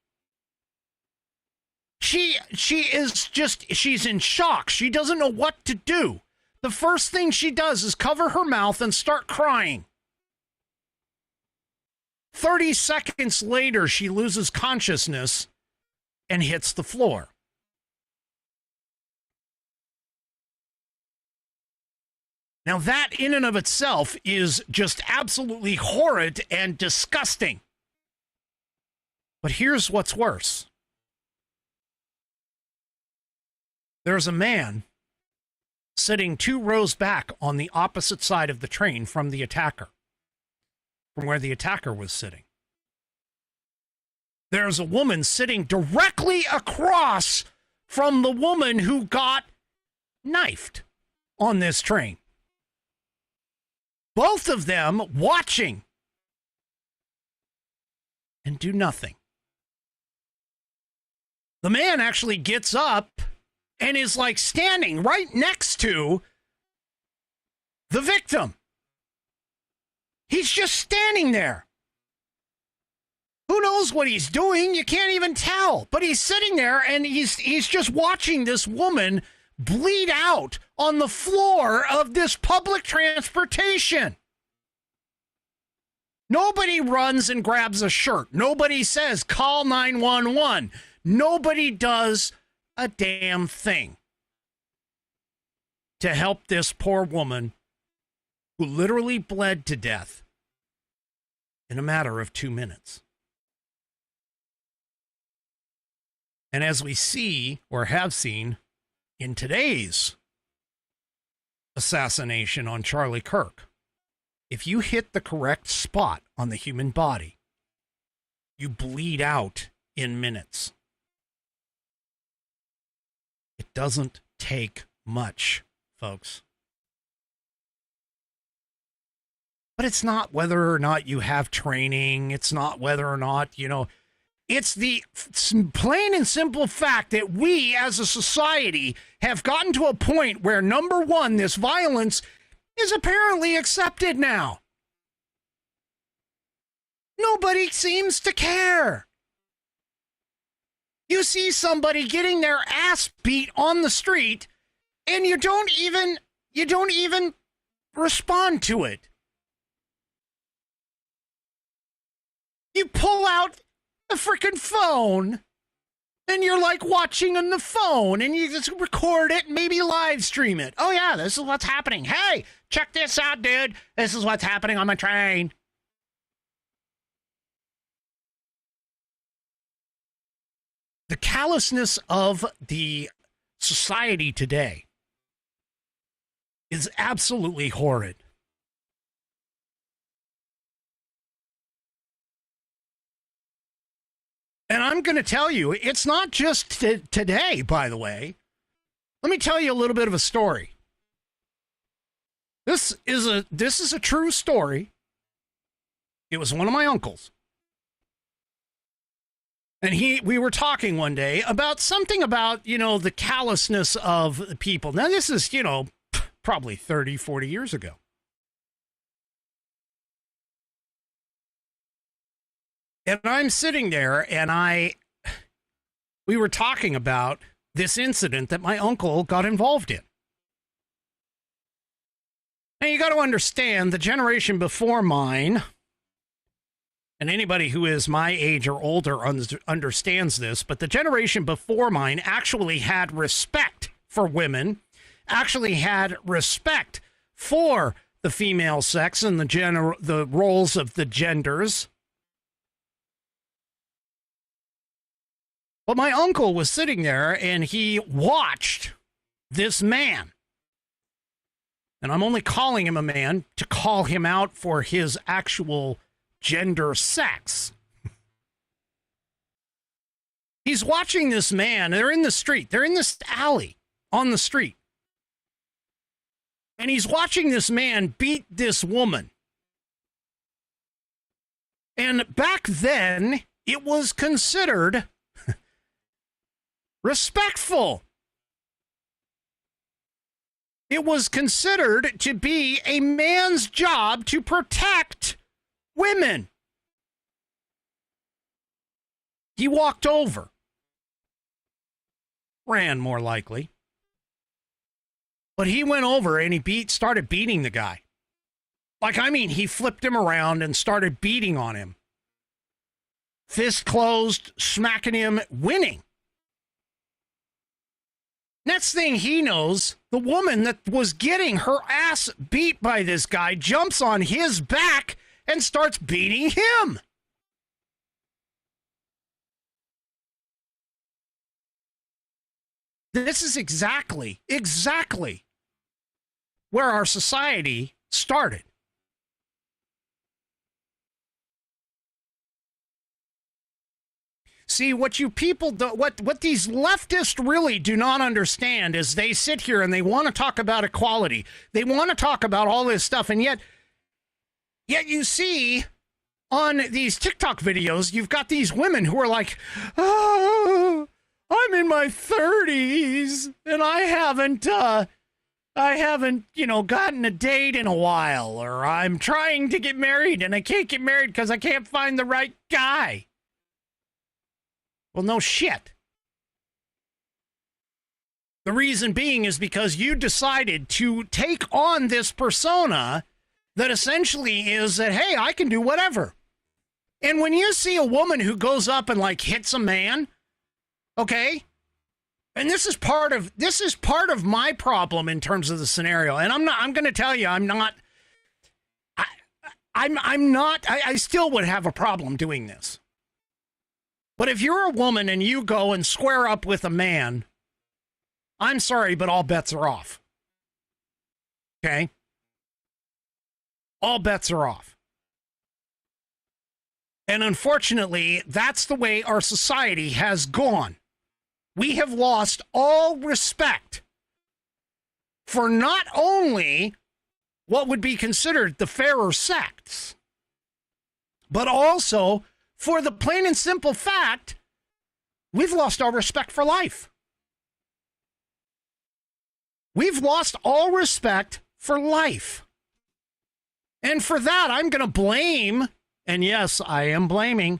She's in shock. She doesn't know what to do. The first thing she does is cover her mouth and start crying. 30 seconds later, she loses consciousness and hits the floor. Now, that in and of itself is just absolutely horrid and disgusting. But here's what's worse. There's a man sitting 2 rows back on the opposite side of the train from the attacker, from where the attacker was sitting. There's a woman sitting directly across from the woman who got knifed on this train. Both of them watching and do nothing. The man actually gets up and is like standing right next to the victim. He's just standing there. Who knows what he's doing? You can't even tell. But he's sitting there and he's just watching this woman bleed out on the floor of this public transportation. Nobody runs and grabs a shirt. Nobody says, call 911. Nobody does a damn thing to help this poor woman who literally bled to death in a matter of 2 minutes. And as we see, or have seen, in today's assassination on Charlie Kirk, if you hit the correct spot on the human body, you bleed out in minutes. It doesn't take much, folks. But it's not whether or not you have training. It's not whether or not, it's the plain and simple fact that we as a society have gotten to a point where, number one, this violence is apparently accepted now. Nobody seems to care. You see somebody getting their ass beat on the street and you don't even respond to it. You pull out a freaking phone and you're like watching on the phone and you just record it and maybe live stream it. Oh yeah, this is what's happening. Hey, check this out, dude. This is what's happening on my train. The callousness of the society today is absolutely horrid. And I'm going to tell you, it's not just today, by the way. Let me tell you a little bit of a story. This is a true story. It was one of my uncles. And we were talking one day about something about, the callousness of people. Now, this is, probably 30, 40 years ago. And I'm sitting there and we were talking about this incident that my uncle got involved in. Now, you got to understand, the generation before mine, and anybody who is my age or older understands this, but the generation before mine actually had respect for women, actually had respect for the female sex and the roles of the genders. But my uncle was sitting there and he watched this man. And I'm only calling him a man to call him out for his actual gender sex. He's watching this man. They're in the street. They're in this alley on the street. And he's watching this man beat this woman. And back then, it was considered respectful. It was considered to be a man's job to protect women. He walked over. Ran, more likely. But he went over and he started beating the guy. Like, I mean, he flipped him around and started beating on him. Fist closed, smacking him, winning. Next thing he knows, the woman that was getting her ass beat by this guy jumps on his back and starts beating him. This is exactly where our society started. See, what you people do, what these leftists really do not understand is they sit here and they want to talk about equality. They want to talk about all this stuff, and yet you see on these TikTok videos, you've got these women who are like, oh, I'm in my 30s and I haven't, gotten a date in a while, or I'm trying to get married and I can't get married because I can't find the right guy. Well, no shit. The reason being is because you decided to take on this persona that essentially is that, hey, I can do whatever. And when you see a woman who goes up and like hits a man, okay, and this is part of my problem in terms of the scenario. And I'm going to tell you, I still would have a problem doing this. But if you're a woman and you go and square up with a man, I'm sorry, but all bets are off. Okay? All bets are off. And unfortunately, that's the way our society has gone. We have lost all respect for not only what would be considered the fairer sex, but also for the plain and simple fact, we've lost our respect for life. We've lost all respect for life. And for that, I'm going to blame, and yes, I am blaming,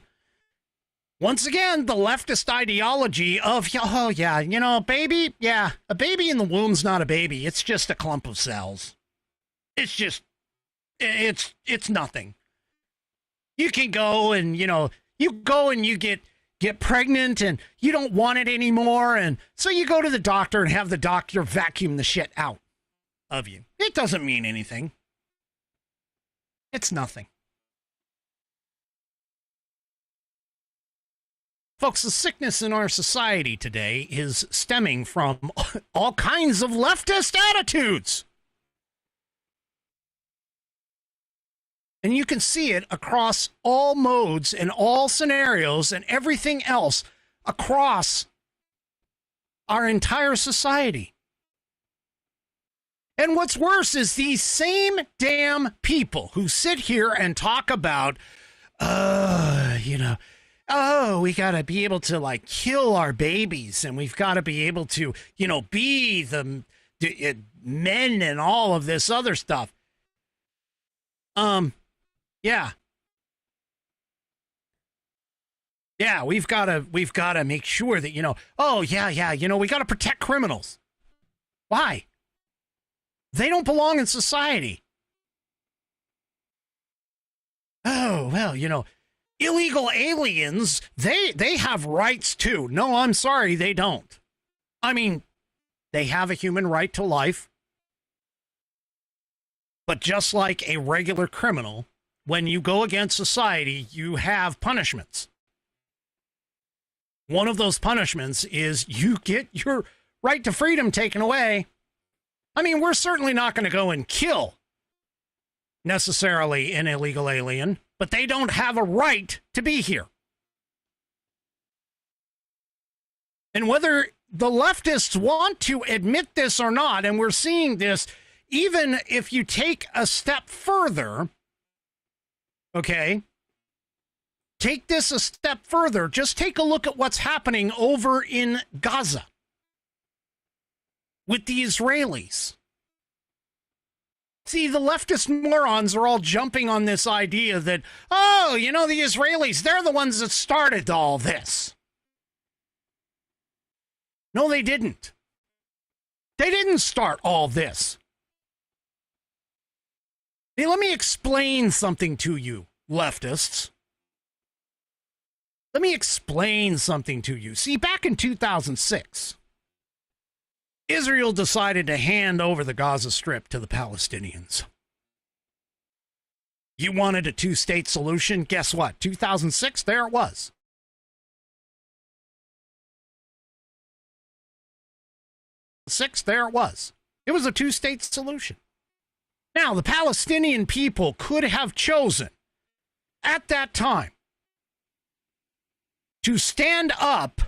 once again, the leftist ideology of, oh, yeah, baby, yeah, a baby in the womb's not a baby. It's just a clump of cells. It's just, it's nothing. You can go and, you get pregnant and you don't want it anymore. And so you go to the doctor and have the doctor vacuum the shit out of you. It doesn't mean anything. It's nothing. Folks, the sickness in our society today is stemming from all kinds of leftist attitudes. And you can see it across all modes and all scenarios and everything else across our entire society. And what's worse is these same damn people who sit here and talk about, we got to be able to like kill our babies and we've got to be able to, be the men and all of this other stuff. Yeah. Yeah, we've got to make sure that, we got to protect criminals. Why? They don't belong in society. Oh, well, illegal aliens, they have rights too. No, I'm sorry, they don't. I mean, they have a human right to life. But just like a regular criminal, when you go against society, you have punishments. One of those punishments is you get your right to freedom taken away. I mean, we're certainly not going to go and kill necessarily an illegal alien, but they don't have a right to be here. And whether the leftists want to admit this or not, and we're seeing this, even if you take a step further, okay, take this a step further, just take a look at what's happening over in Gaza with the Israelis. See, the leftist morons are all jumping on this idea that, oh, you know, the Israelis, they're the ones that started all this. No, they didn't. They didn't start all this. Hey, let me explain something to you, leftists. Let me explain something to you. See, back in 2006, Israel decided to hand over the Gaza Strip to the Palestinians. You wanted a two-state solution? Guess what? 2006, there it was. There it was. It was a two-state solution. Now, the Palestinian people could have chosen at that time to stand up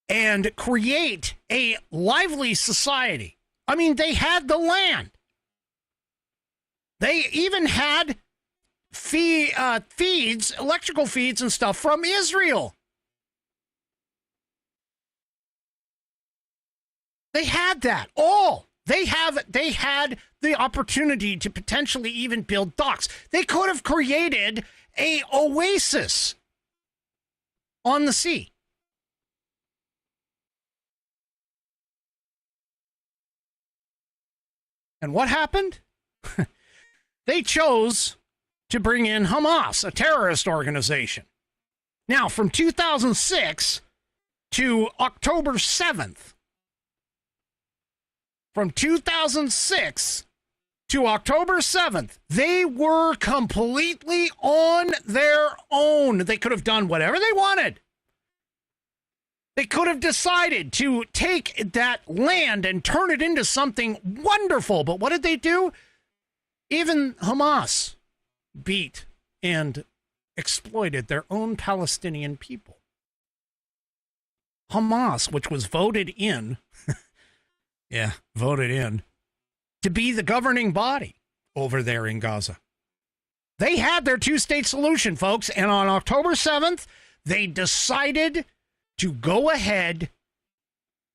and create a lively society. I mean, they had the land. They even had feeds, electrical feeds and stuff from Israel. They had that all. They had the opportunity to potentially even build docks. They could have created a oasis on the sea. And what happened? They chose to bring in Hamas, a terrorist organization. Now, from 2006 to October 7th, from 2006 to October 7th, they were completely on their own. They could have done whatever they wanted. They could have decided to take that land and turn it into something wonderful. But what did they do? Even Hamas beat and exploited their own Palestinian people. Hamas, which was voted in, voted in to be the governing body over there in Gaza. They had their two-state solution, folks, and on October 7th, they decided to go ahead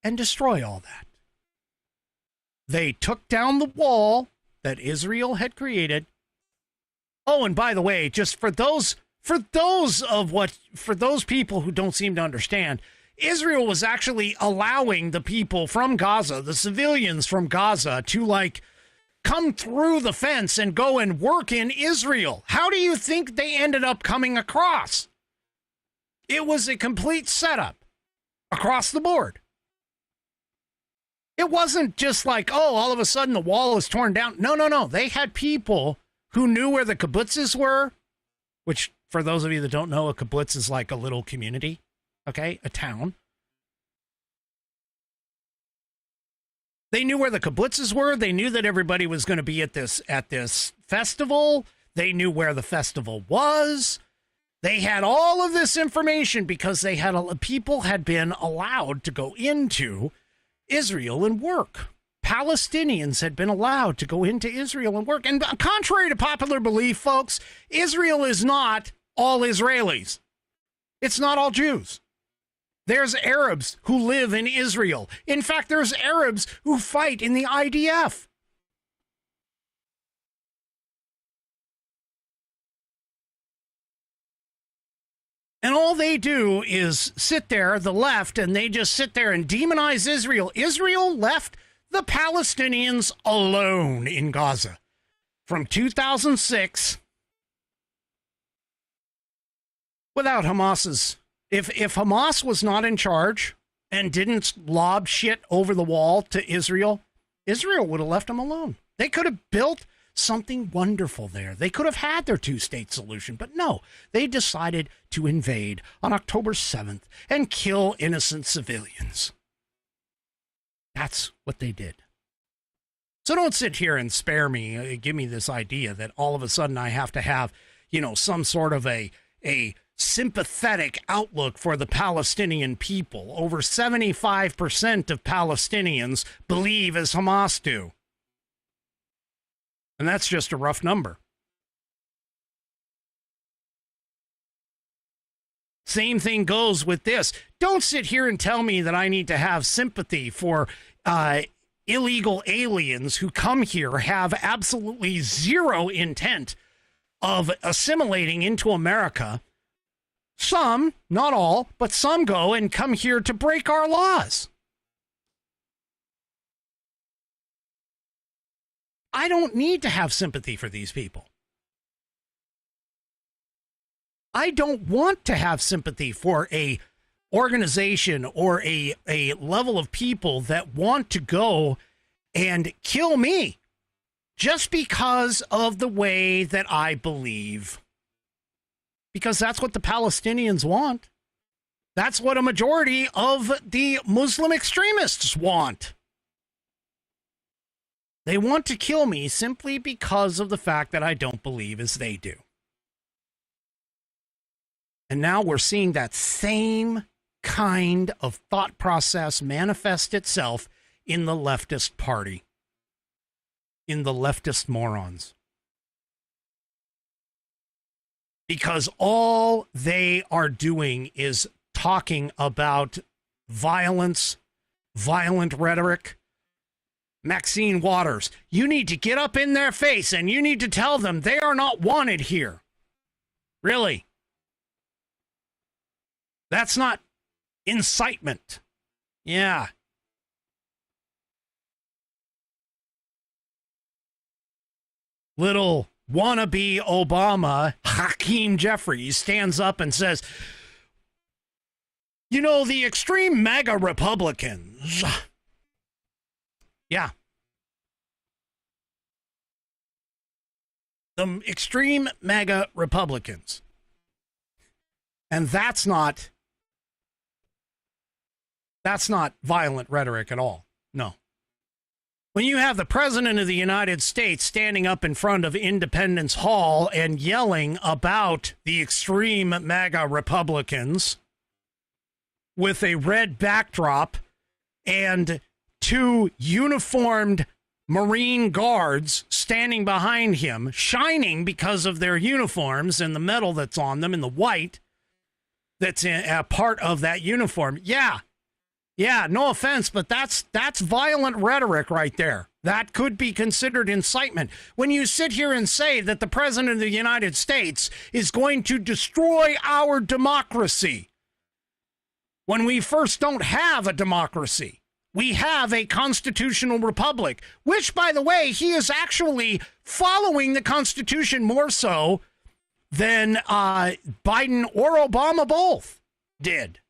and destroy all that. They took down the wall that Israel had created. Oh, and by the way, just for those people who don't seem to understand, Israel was actually allowing the people from Gaza, the civilians from Gaza, to come through the fence and go and work in Israel. How do you think they ended up coming across? It was a complete setup across the board. It wasn't just all of a sudden the wall is torn down. No. They had people who knew where the kibbutzes were, which, for those of you that don't know, a kibbutz is like a little community, okay, a town. They knew where the kibbutzes were. They knew that everybody was going to be at this festival. They knew where the festival was. They had all of this information because people had been allowed to go into Israel and work. Palestinians had been allowed to go into Israel and work. And contrary to popular belief, folks, Israel is not all Israelis. It's not all Jews. There's Arabs who live in Israel. In fact, there's Arabs who fight in the IDF. And all they do is sit there, the left, and they just sit there and demonize Israel. Israel left the Palestinians alone in Gaza from 2006 without Hamas's. If Hamas was not in charge and didn't lob shit over the wall to Israel, Israel would have left them alone. They could have built something wonderful there. They could have had their two-state solution, but no, they decided to invade on October 7th and kill innocent civilians. That's what they did. So don't sit here and spare me, give me this idea that all of a sudden I have to have, some sort of a sympathetic outlook for the Palestinian people. Over 75% of Palestinians believe as Hamas do. And that's just a rough number. Same thing goes with this. Don't sit here and tell me that I need to have sympathy for illegal aliens who come here, have absolutely zero intent of assimilating into America. Some, not all, but some go and come here to break our laws. I don't need to have sympathy for these people. I don't want to have sympathy for a organization or a level of people that want to go and kill me just because of the way that I believe. Because that's what the Palestinians want. That's what a majority of the Muslim extremists want. They want to kill me simply because of the fact that I don't believe as they do. And now we're seeing that same kind of thought process manifest itself in the leftist party, in the leftist morons. Because all they are doing is talking about violence, violent rhetoric. Maxine Waters, you need to get up in their face and you need to tell them they are not wanted here. Really? That's not incitement. Yeah. Little wannabe Obama, Hakeem Jeffries, stands up and says, the extreme MAGA Republicans. Yeah. The extreme MAGA Republicans. And that's not violent rhetoric at all. No. When you have the President of the United States standing up in front of Independence Hall and yelling about the extreme MAGA Republicans with a red backdrop and two uniformed Marine guards standing behind him, shining because of their uniforms and the metal that's on them and the white that's a part of that uniform. Yeah, no offense, but that's violent rhetoric right there. That could be considered incitement. When you sit here and say that the President of the United States is going to destroy our democracy, when we first don't have a democracy, we have a constitutional republic, which, by the way, he is actually following the Constitution more so than Biden or Obama both did.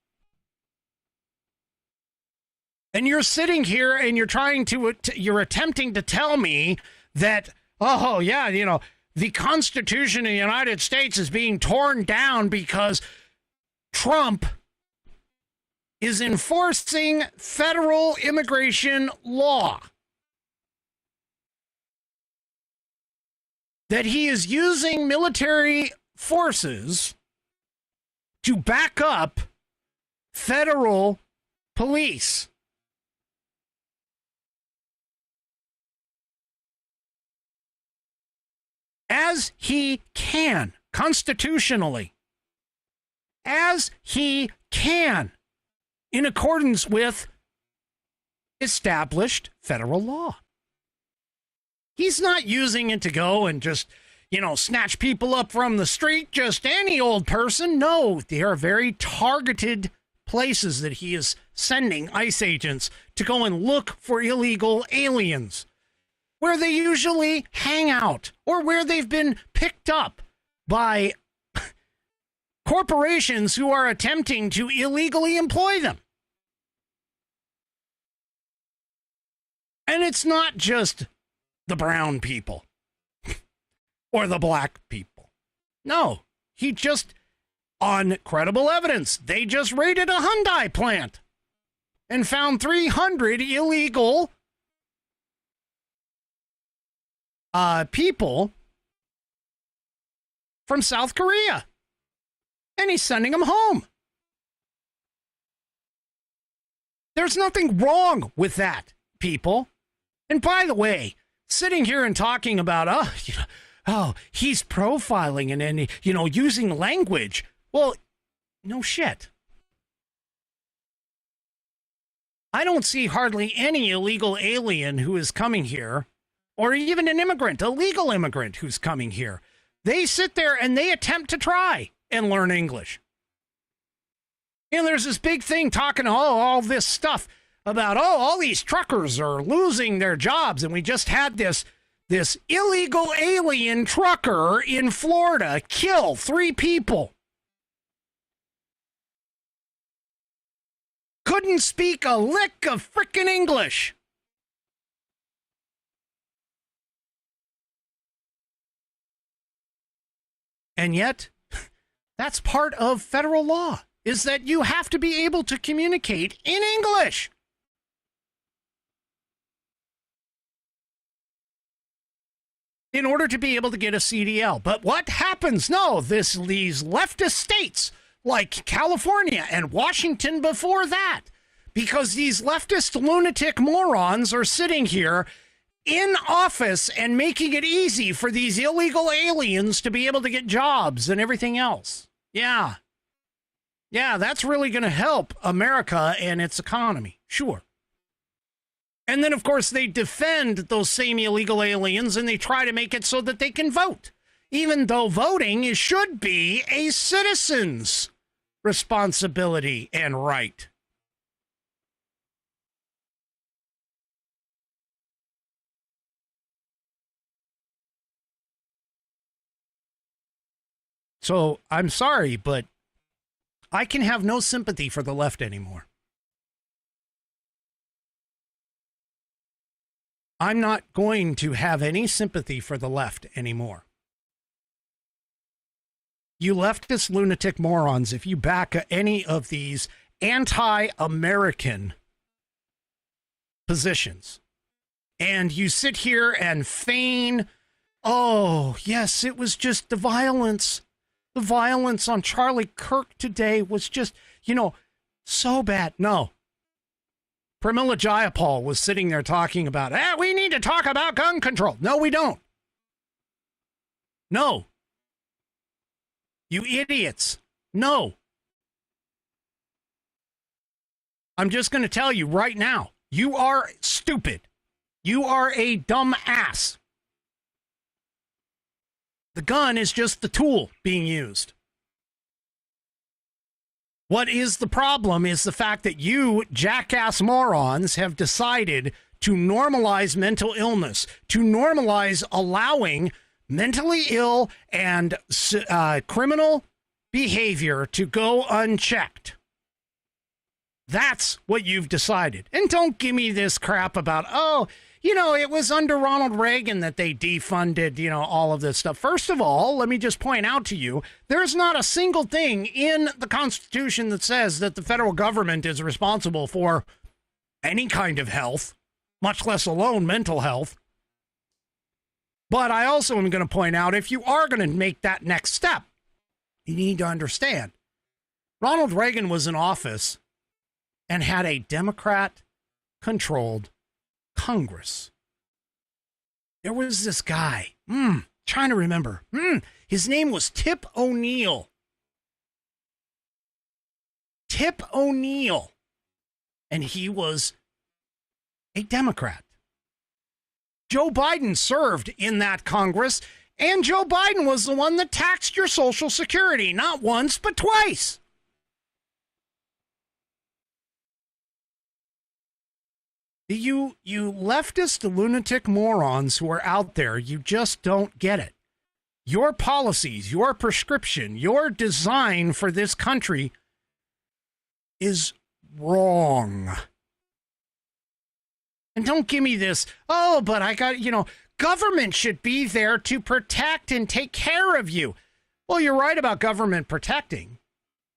And you're sitting here and you're attempting to tell me that, the Constitution of the United States is being torn down because Trump is enforcing federal immigration law. That he is using military forces to back up federal police. As he can, constitutionally, as he can, in accordance with established federal law. He's not using it to go and just, snatch people up from the street, just any old person. No, they are very targeted places that he is sending ICE agents to go and look for illegal aliens, where they usually hang out or where they've been picked up by corporations who are attempting to illegally employ them. And it's not just the brown people. or the black people. No, he just, on credible evidence, they just raided a Hyundai plant and found 300 illegal people from South Korea. And he's sending them home. There's nothing wrong with that, people. And by the way, sitting here and talking about, he's profiling and using language. Well, no shit. I don't see hardly any illegal alien who is coming here, or even an immigrant, a legal immigrant who's coming here. They sit there and they attempt to try and learn English. And there's this big thing talking all this stuff about, all these truckers are losing their jobs. And we just had this illegal alien trucker in Florida kill 3 people. Couldn't speak a lick of frickin' English. And yet, that's part of federal law, is that you have to be able to communicate in English. In order to be able to get a CDL. But what happens? No, these leftist states like California and Washington before that, because these leftist lunatic morons are sitting here in office and making it easy for these illegal aliens to be able to get jobs and everything else. Yeah, that's really going to help America and its economy. Sure. And then, of course, they defend those same illegal aliens and they try to make it so that they can vote, even though voting should be a citizen's responsibility and right. So I'm sorry, but I can have no sympathy for the left anymore. I'm not going to have any sympathy for the left anymore. You leftist lunatic morons, if you back any of these anti-American positions, and you sit here and feign, oh, yes, it was just the violence. The violence on Charlie Kirk today was just, so bad. No. Pramila Jayapal was sitting there talking about, we need to talk about gun control. No, we don't. No. You idiots. No. I'm just going to tell you right now, you are stupid. You are a dumb ass. The gun is just the tool being used. What is the problem is the fact that you jackass morons have decided to normalize mental illness, to normalize allowing mentally ill and criminal behavior to go unchecked. That's what you've decided. And don't give me this crap about, it was under Ronald Reagan that they defunded, all of this stuff. First of all, let me just point out to you, there's not a single thing in the Constitution that says that the federal government is responsible for any kind of health, much less alone mental health. But I also am going to point out, if you are going to make that next step, you need to understand, Ronald Reagan was in office and had a Democrat-controlled Congress. There was this guy, trying to remember. His name was Tip O'Neill. Tip O'Neill. And he was a Democrat. Joe Biden served in that Congress, and Joe Biden was the one that taxed your Social Security, not once, but twice. You leftist lunatic morons who are out there, you just don't get it. Your policies, your prescription, your design for this country is wrong. And don't give me this, but I got, Government should be there to protect and take care of you. Well, you're right about government protecting.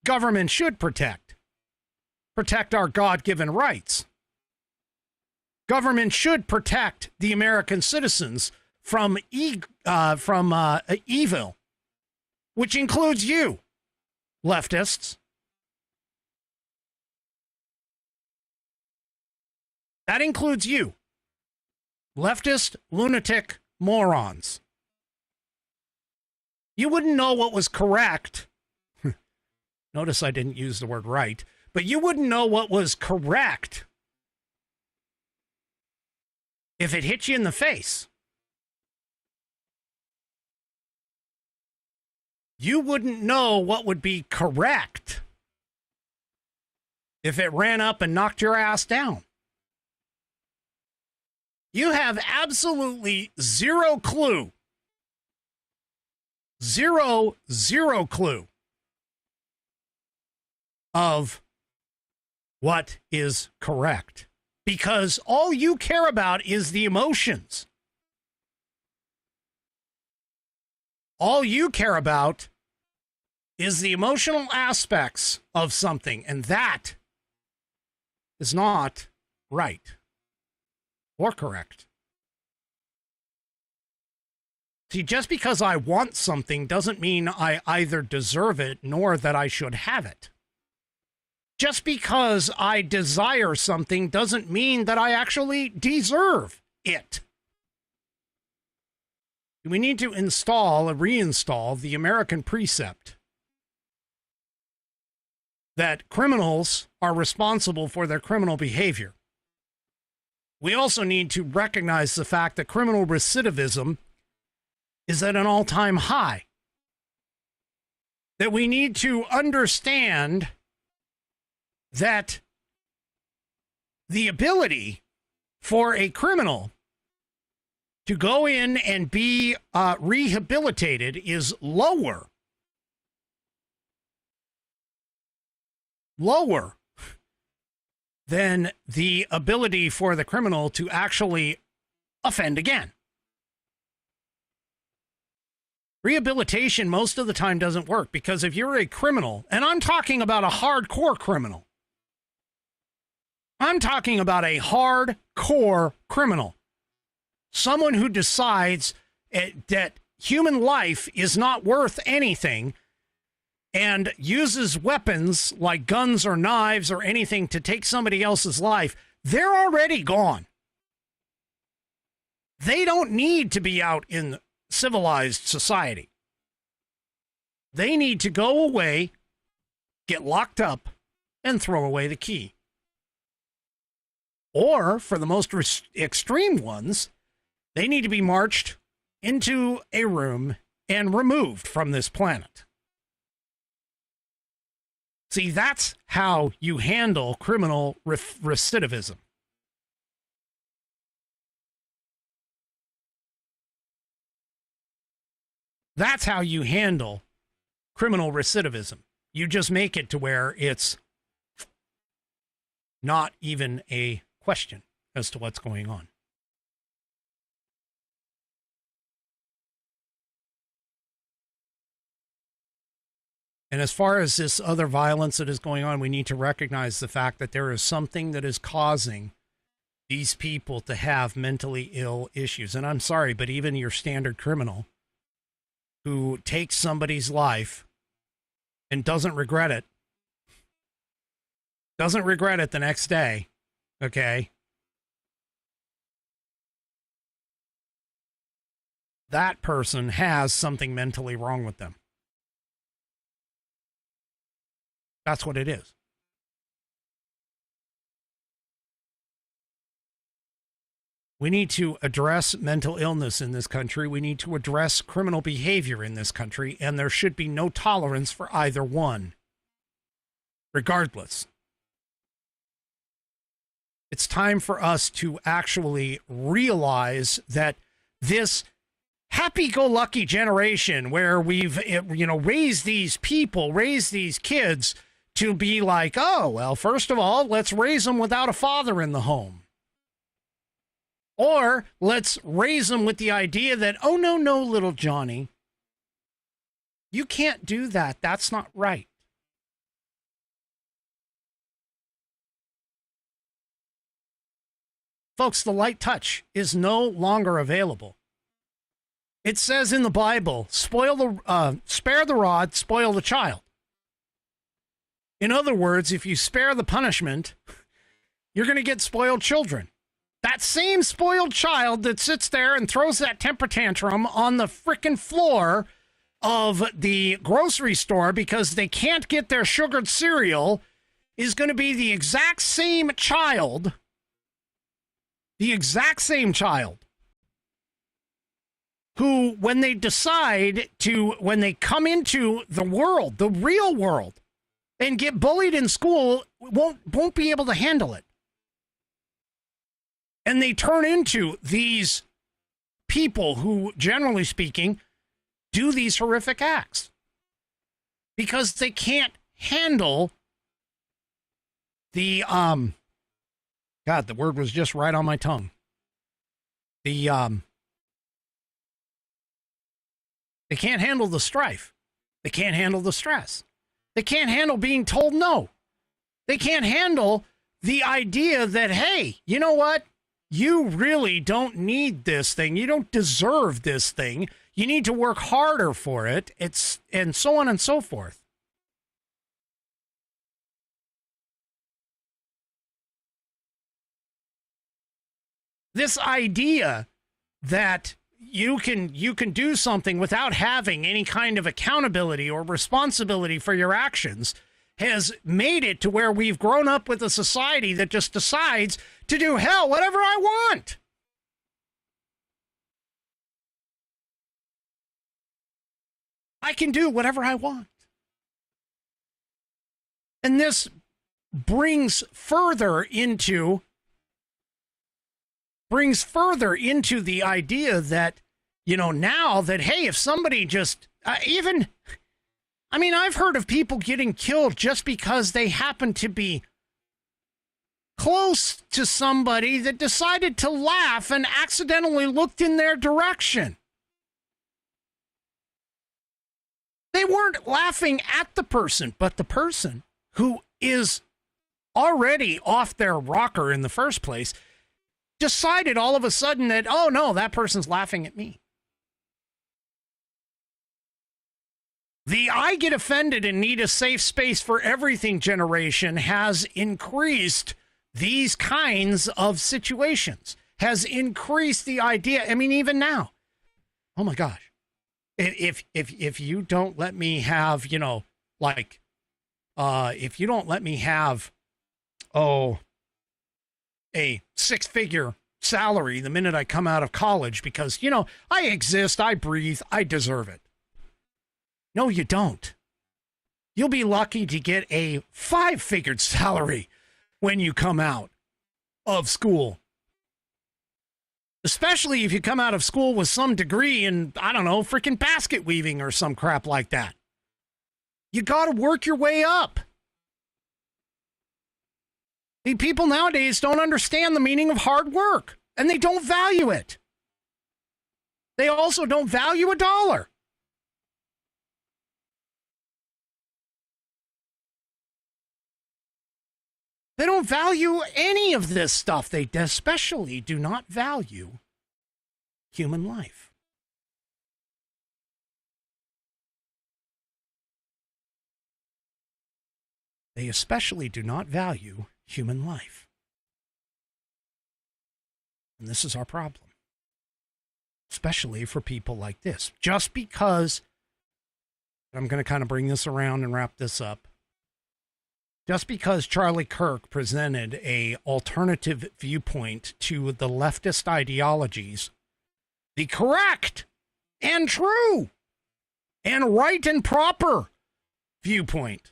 Government should protect our God-given rights. Government should protect the American citizens from evil, which includes you, leftists. That includes you, leftist, lunatic morons. You wouldn't know what was correct. Notice I didn't use the word right, but you wouldn't know what was correct if it hit you in the face. You wouldn't know what would be correct if it ran up and knocked your ass down. You have absolutely zero clue. Zero clue of what is correct. Because all you care about is the emotions. All you care about is the emotional aspects of something, and that is not right or correct. See, just because I want something doesn't mean I either deserve it nor that I should have it. Just because I desire something doesn't mean that I actually deserve it. We need to reinstall the American precept that criminals are responsible for their criminal behavior. We also need to recognize the fact that criminal recidivism is at an all-time high. That we need to understand that the ability for a criminal to go in and be rehabilitated is lower than the ability for the criminal to actually offend again. Rehabilitation most of the time doesn't work because if you're a criminal, and I'm talking about a hardcore criminal, I'm talking about a hardcore criminal, someone who decides that human life is not worth anything and uses weapons like guns or knives or anything to take somebody else's life, they're already gone. They don't need to be out in civilized society. They need to go away, get locked up, and throw away the key. Or, for the most extreme ones, they need to be marched into a room and removed from this planet. See, that's how you handle criminal recidivism. That's how you handle criminal recidivism. You just make it to where it's not even a question as to what's going on. And as far as this other violence that is going on, we need to recognize the fact that there is something that is causing these people to have mentally ill issues. And I'm sorry, but even your standard criminal who takes somebody's life and doesn't regret it the next day, okay? That person has something mentally wrong with them. That's what it is. We need to address mental illness in this country. We need to address criminal behavior in this country, and there should be no tolerance for either one, regardless. It's time for us to actually realize that this happy-go-lucky generation where we've, raised these people, raised these kids to be like, oh, well, first of all, let's raise them without a father in the home. Or let's raise them with the idea that, oh, no, no, little Johnny, you can't do that. That's not right. Folks, the light touch is no longer available. It says in the Bible, spare the rod, spoil the child. In other words, if you spare the punishment, you're going to get spoiled children. That same spoiled child that sits there and throws that temper tantrum on the frickin' floor of the grocery store because they can't get their sugared cereal is going to be the exact same child, who, when they when they come into the world, the real world, and get bullied in school, won't be able to handle it. And they turn into these people who, generally speaking, do these horrific acts because they can't handle the, God, the word was just right on my tongue. They can't handle the strife. They can't handle the stress. They can't handle being told no. They can't handle the idea that, hey, you know what? You really don't need this thing. You don't deserve this thing. You need to work harder for it. And so on and so forth. This idea that you can do something without having any kind of accountability or responsibility for your actions has made it to where we've grown up with a society that just decides to do hell whatever I want. I can do whatever I want. And this brings further into the idea that, now that, hey, if somebody just I've heard of people getting killed just because they happen to be close to somebody that decided to laugh and accidentally looked in their direction. They weren't laughing at the person, but the person who is already off their rocker in the first place decided all of a sudden that, oh no, that person's laughing at me. The I get offended and need a safe space for everything generation has increased these kinds of situations, has increased the idea. I mean, even now, oh my gosh, if you don't let me have, if you don't let me have, a six-figure salary the minute I come out of college because, I exist, I breathe, I deserve it. No, you don't. You'll be lucky to get a 5-figure salary when you come out of school. Especially if you come out of school with some degree in, I don't know, freaking basket weaving or some crap like that. You got to work your way up. The people nowadays don't understand the meaning of hard work, and they don't value it. They also don't value $1. They don't value any of this stuff. They especially do not value human life. They especially do not value human life. And this is our problem. Especially for people like this. Just because, I'm going to kind of bring this around and wrap this up. Just because Charlie Kirk presented a alternative viewpoint to the leftist ideologies, the correct and true and right and proper viewpoint,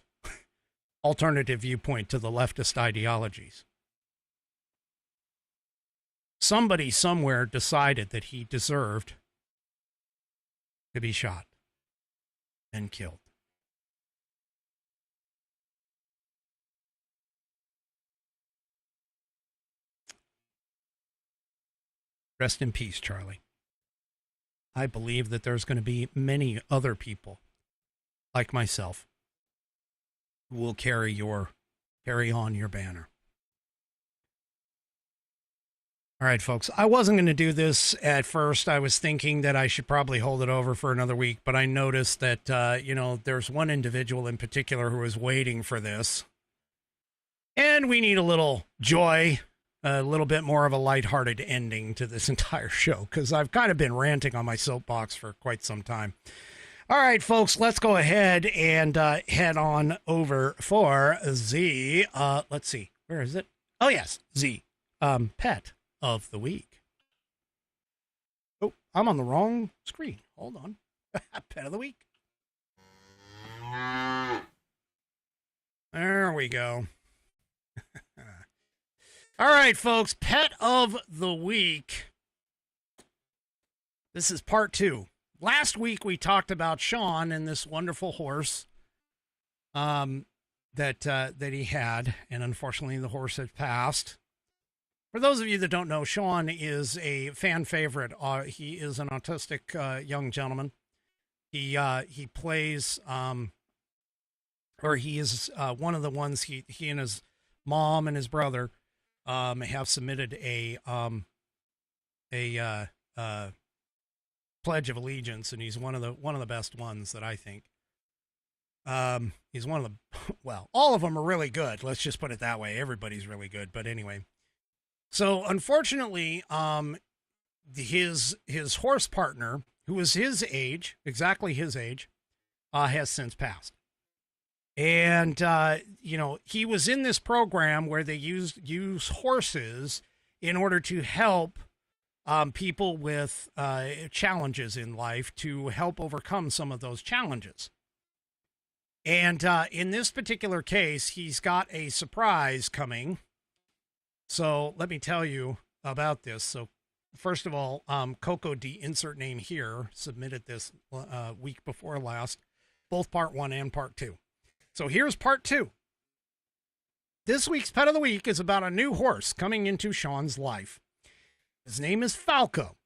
alternative viewpoint to the leftist ideologies. Somebody somewhere decided that he deserved to be shot and killed. Rest in peace, Charlie. I believe that there's going to be many other people like myself who will carry on your banner. All right, folks. I wasn't going to do this at first. I was thinking that I should probably hold it over for another week, but I noticed that, there's one individual in particular who is waiting for this. And we need a little joy, a little bit more of a lighthearted ending to this entire show, because I've kind of been ranting on my soapbox for quite some time. All right, folks, let's go ahead and head on over for Z. Let's see. Where is it? Oh, yes, Z. Pet of the week. Oh, I'm on the wrong screen. Hold on. Pet of the week. There we go. All right, folks. Pet of the week. This is part 2. Last week we talked about Sean and this wonderful horse that he had, and unfortunately the horse had passed. For those of you that don't know, Sean is a fan favorite. He is an autistic young gentleman. He plays, or he is one of the ones. He and his mom and his brother have submitted a Pledge of Allegiance, and he's one of the best ones that I think. He's one of the all of them are really good. Let's just put it that way. Everybody's really good, but anyway. So unfortunately, his horse partner, who was his age, exactly his age, has since passed. And he was in this program where they use horses in order to help people with challenges in life, to help overcome some of those challenges. And in this particular case, he's got a surprise coming. So let me tell you about this. So first of all, Coco D, insert name here, submitted this week before last, both part 1 and part 2. So here's part 2. This week's Pet of the Week is about a new horse coming into Sean's life. His name is Falco,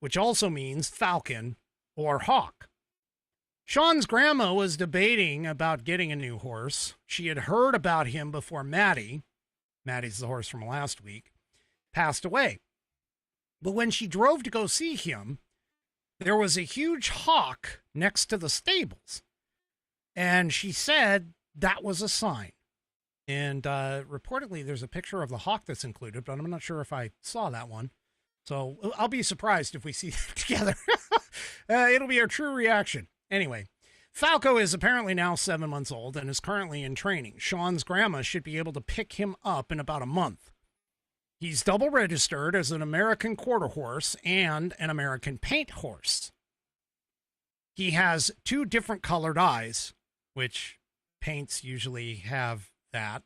which also means falcon or hawk. Sean's grandma was debating about getting a new horse. She had heard about him before Maddie's the horse from last week, passed away. But when she drove to go see him, there was a huge hawk next to the stables. And she said that was a sign. And reportedly, there's a picture of the hawk that's included, but I'm not sure if I saw that one. So I'll be surprised if we see that together. It'll be our true reaction. Anyway, Falco is apparently now 7 months old and is currently in training. Sean's grandma should be able to pick him up in about a month. He's double registered as an American quarter horse and an American paint horse. He has 2 different colored eyes, which paints usually have that.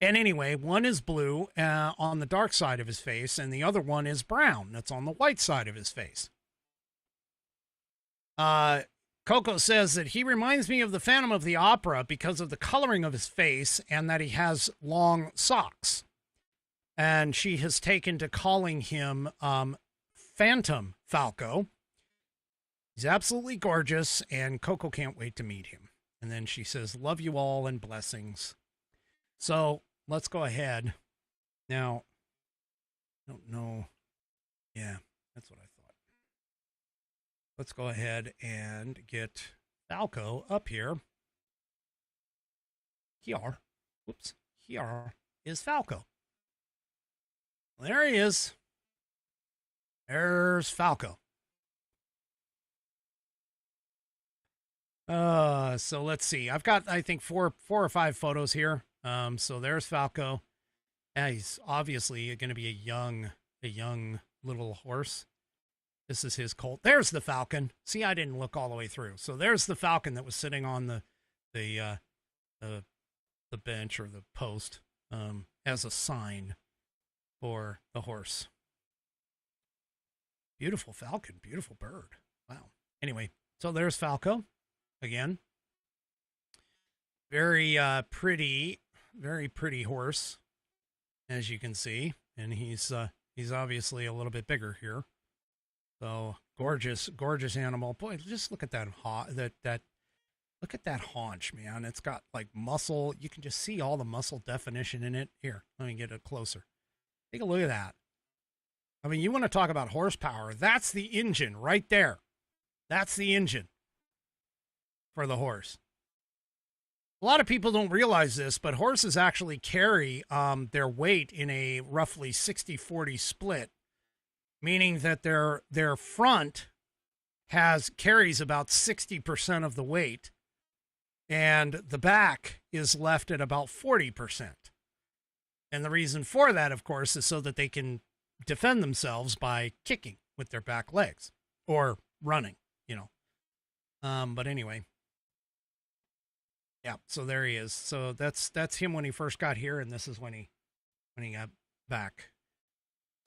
And anyway, one is blue on the dark side of his face, and the other one is brown. That's on the white side of his face. Coco says that he reminds me of the Phantom of the Opera because of the coloring of his face and that he has long socks. And she has taken to calling him Phantom Falco. He's absolutely gorgeous, and Coco can't wait to meet him. And then she says, love you all and blessings. So let's go ahead. Now, I don't know. Yeah, that's what I thought. Let's go ahead and get Falco up here. Here. Whoops. Here is Falco. There he is. There's Falco. So let's see. I've got, I think, four or five photos here. So there's Falco. He's obviously going to be a young little horse. This is his colt. There's the falcon. See, I didn't look all the way through. So there's the falcon that was sitting on the bench or the post as a sign for the horse. Beautiful falcon, beautiful bird. Wow. Anyway, so there's Falco again. Very pretty horse, as you can see, and he's He's obviously a little bit bigger here. So gorgeous, gorgeous animal. Boy, just look at that look at that haunch, man. It's got like muscle. You can just see all the muscle definition in it. Here, let me get it closer. Take a look at that. I mean, you want to talk about horsepower. That's the engine right there. That's the engine for the horse. A lot of people don't realize this, but horses actually carry their weight in a roughly 60-40 split, meaning that their front carries about 60% of the weight, and the back is left at about 40%. And the reason for that, of course, is so that they can defend themselves by kicking with their back legs or running, But anyway. Yeah, so there he is. So that's him when he first got here, and this is when he got back.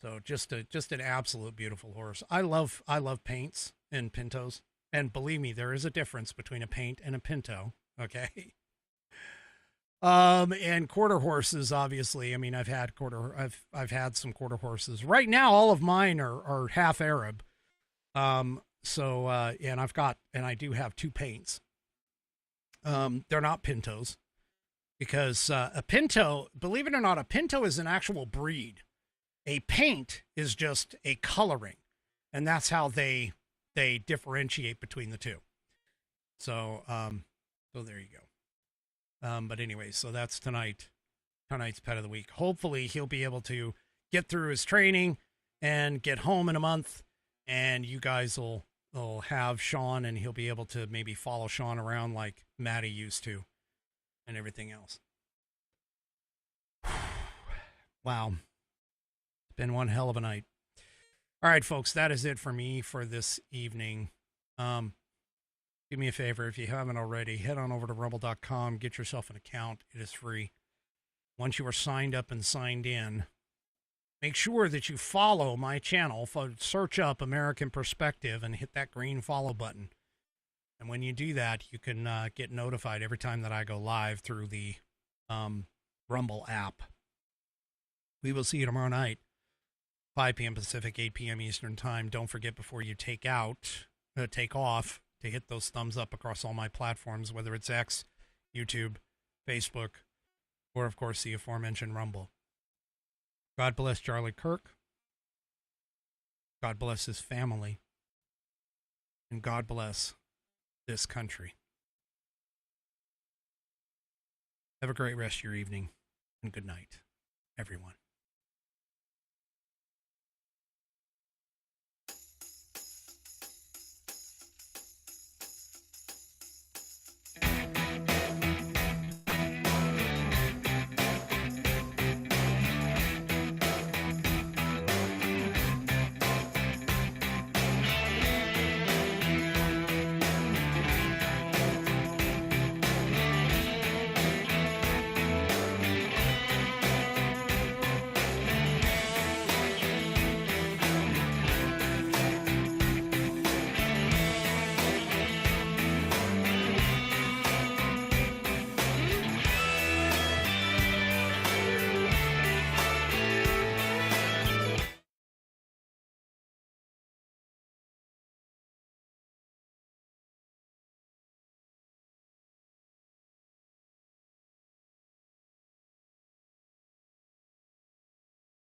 So just an absolute beautiful horse. I love paints and pintos, and believe me, there is a difference between a paint and a pinto. Okay. And quarter horses, obviously. I mean, I've had some quarter horses. Right now, all of mine are half Arab. And I do have 2 paints. They're not pintos because a pinto, believe it or not, a pinto is an actual breed. A paint is just a coloring, and that's how they differentiate between the two. So there you go. But anyway, so that's tonight's pet of the week. Hopefully he'll be able to get through his training and get home in a month, and you guys will have Sean, and he'll be able to maybe follow Sean around like Maddie used to and everything else. Wow. It's been one hell of a night. All right, folks, that is it for me for this evening. Do me a favor, if you haven't already, head on over to rumble.com, get yourself an account. It is free. Once you are signed up and signed in, make sure that you follow my channel. Search up American Perspective and hit that green follow button. And when you do that, you can get notified every time that I go live through the Rumble app. We will see you tomorrow night, 5 p.m. Pacific, 8 p.m. Eastern Time. Don't forget, before you take off, to hit those thumbs up across all my platforms, whether it's X, YouTube, Facebook, or, of course, the aforementioned Rumble. God bless Charlie Kirk. God bless his family. And God bless this country. Have a great rest of your evening, and good night, everyone.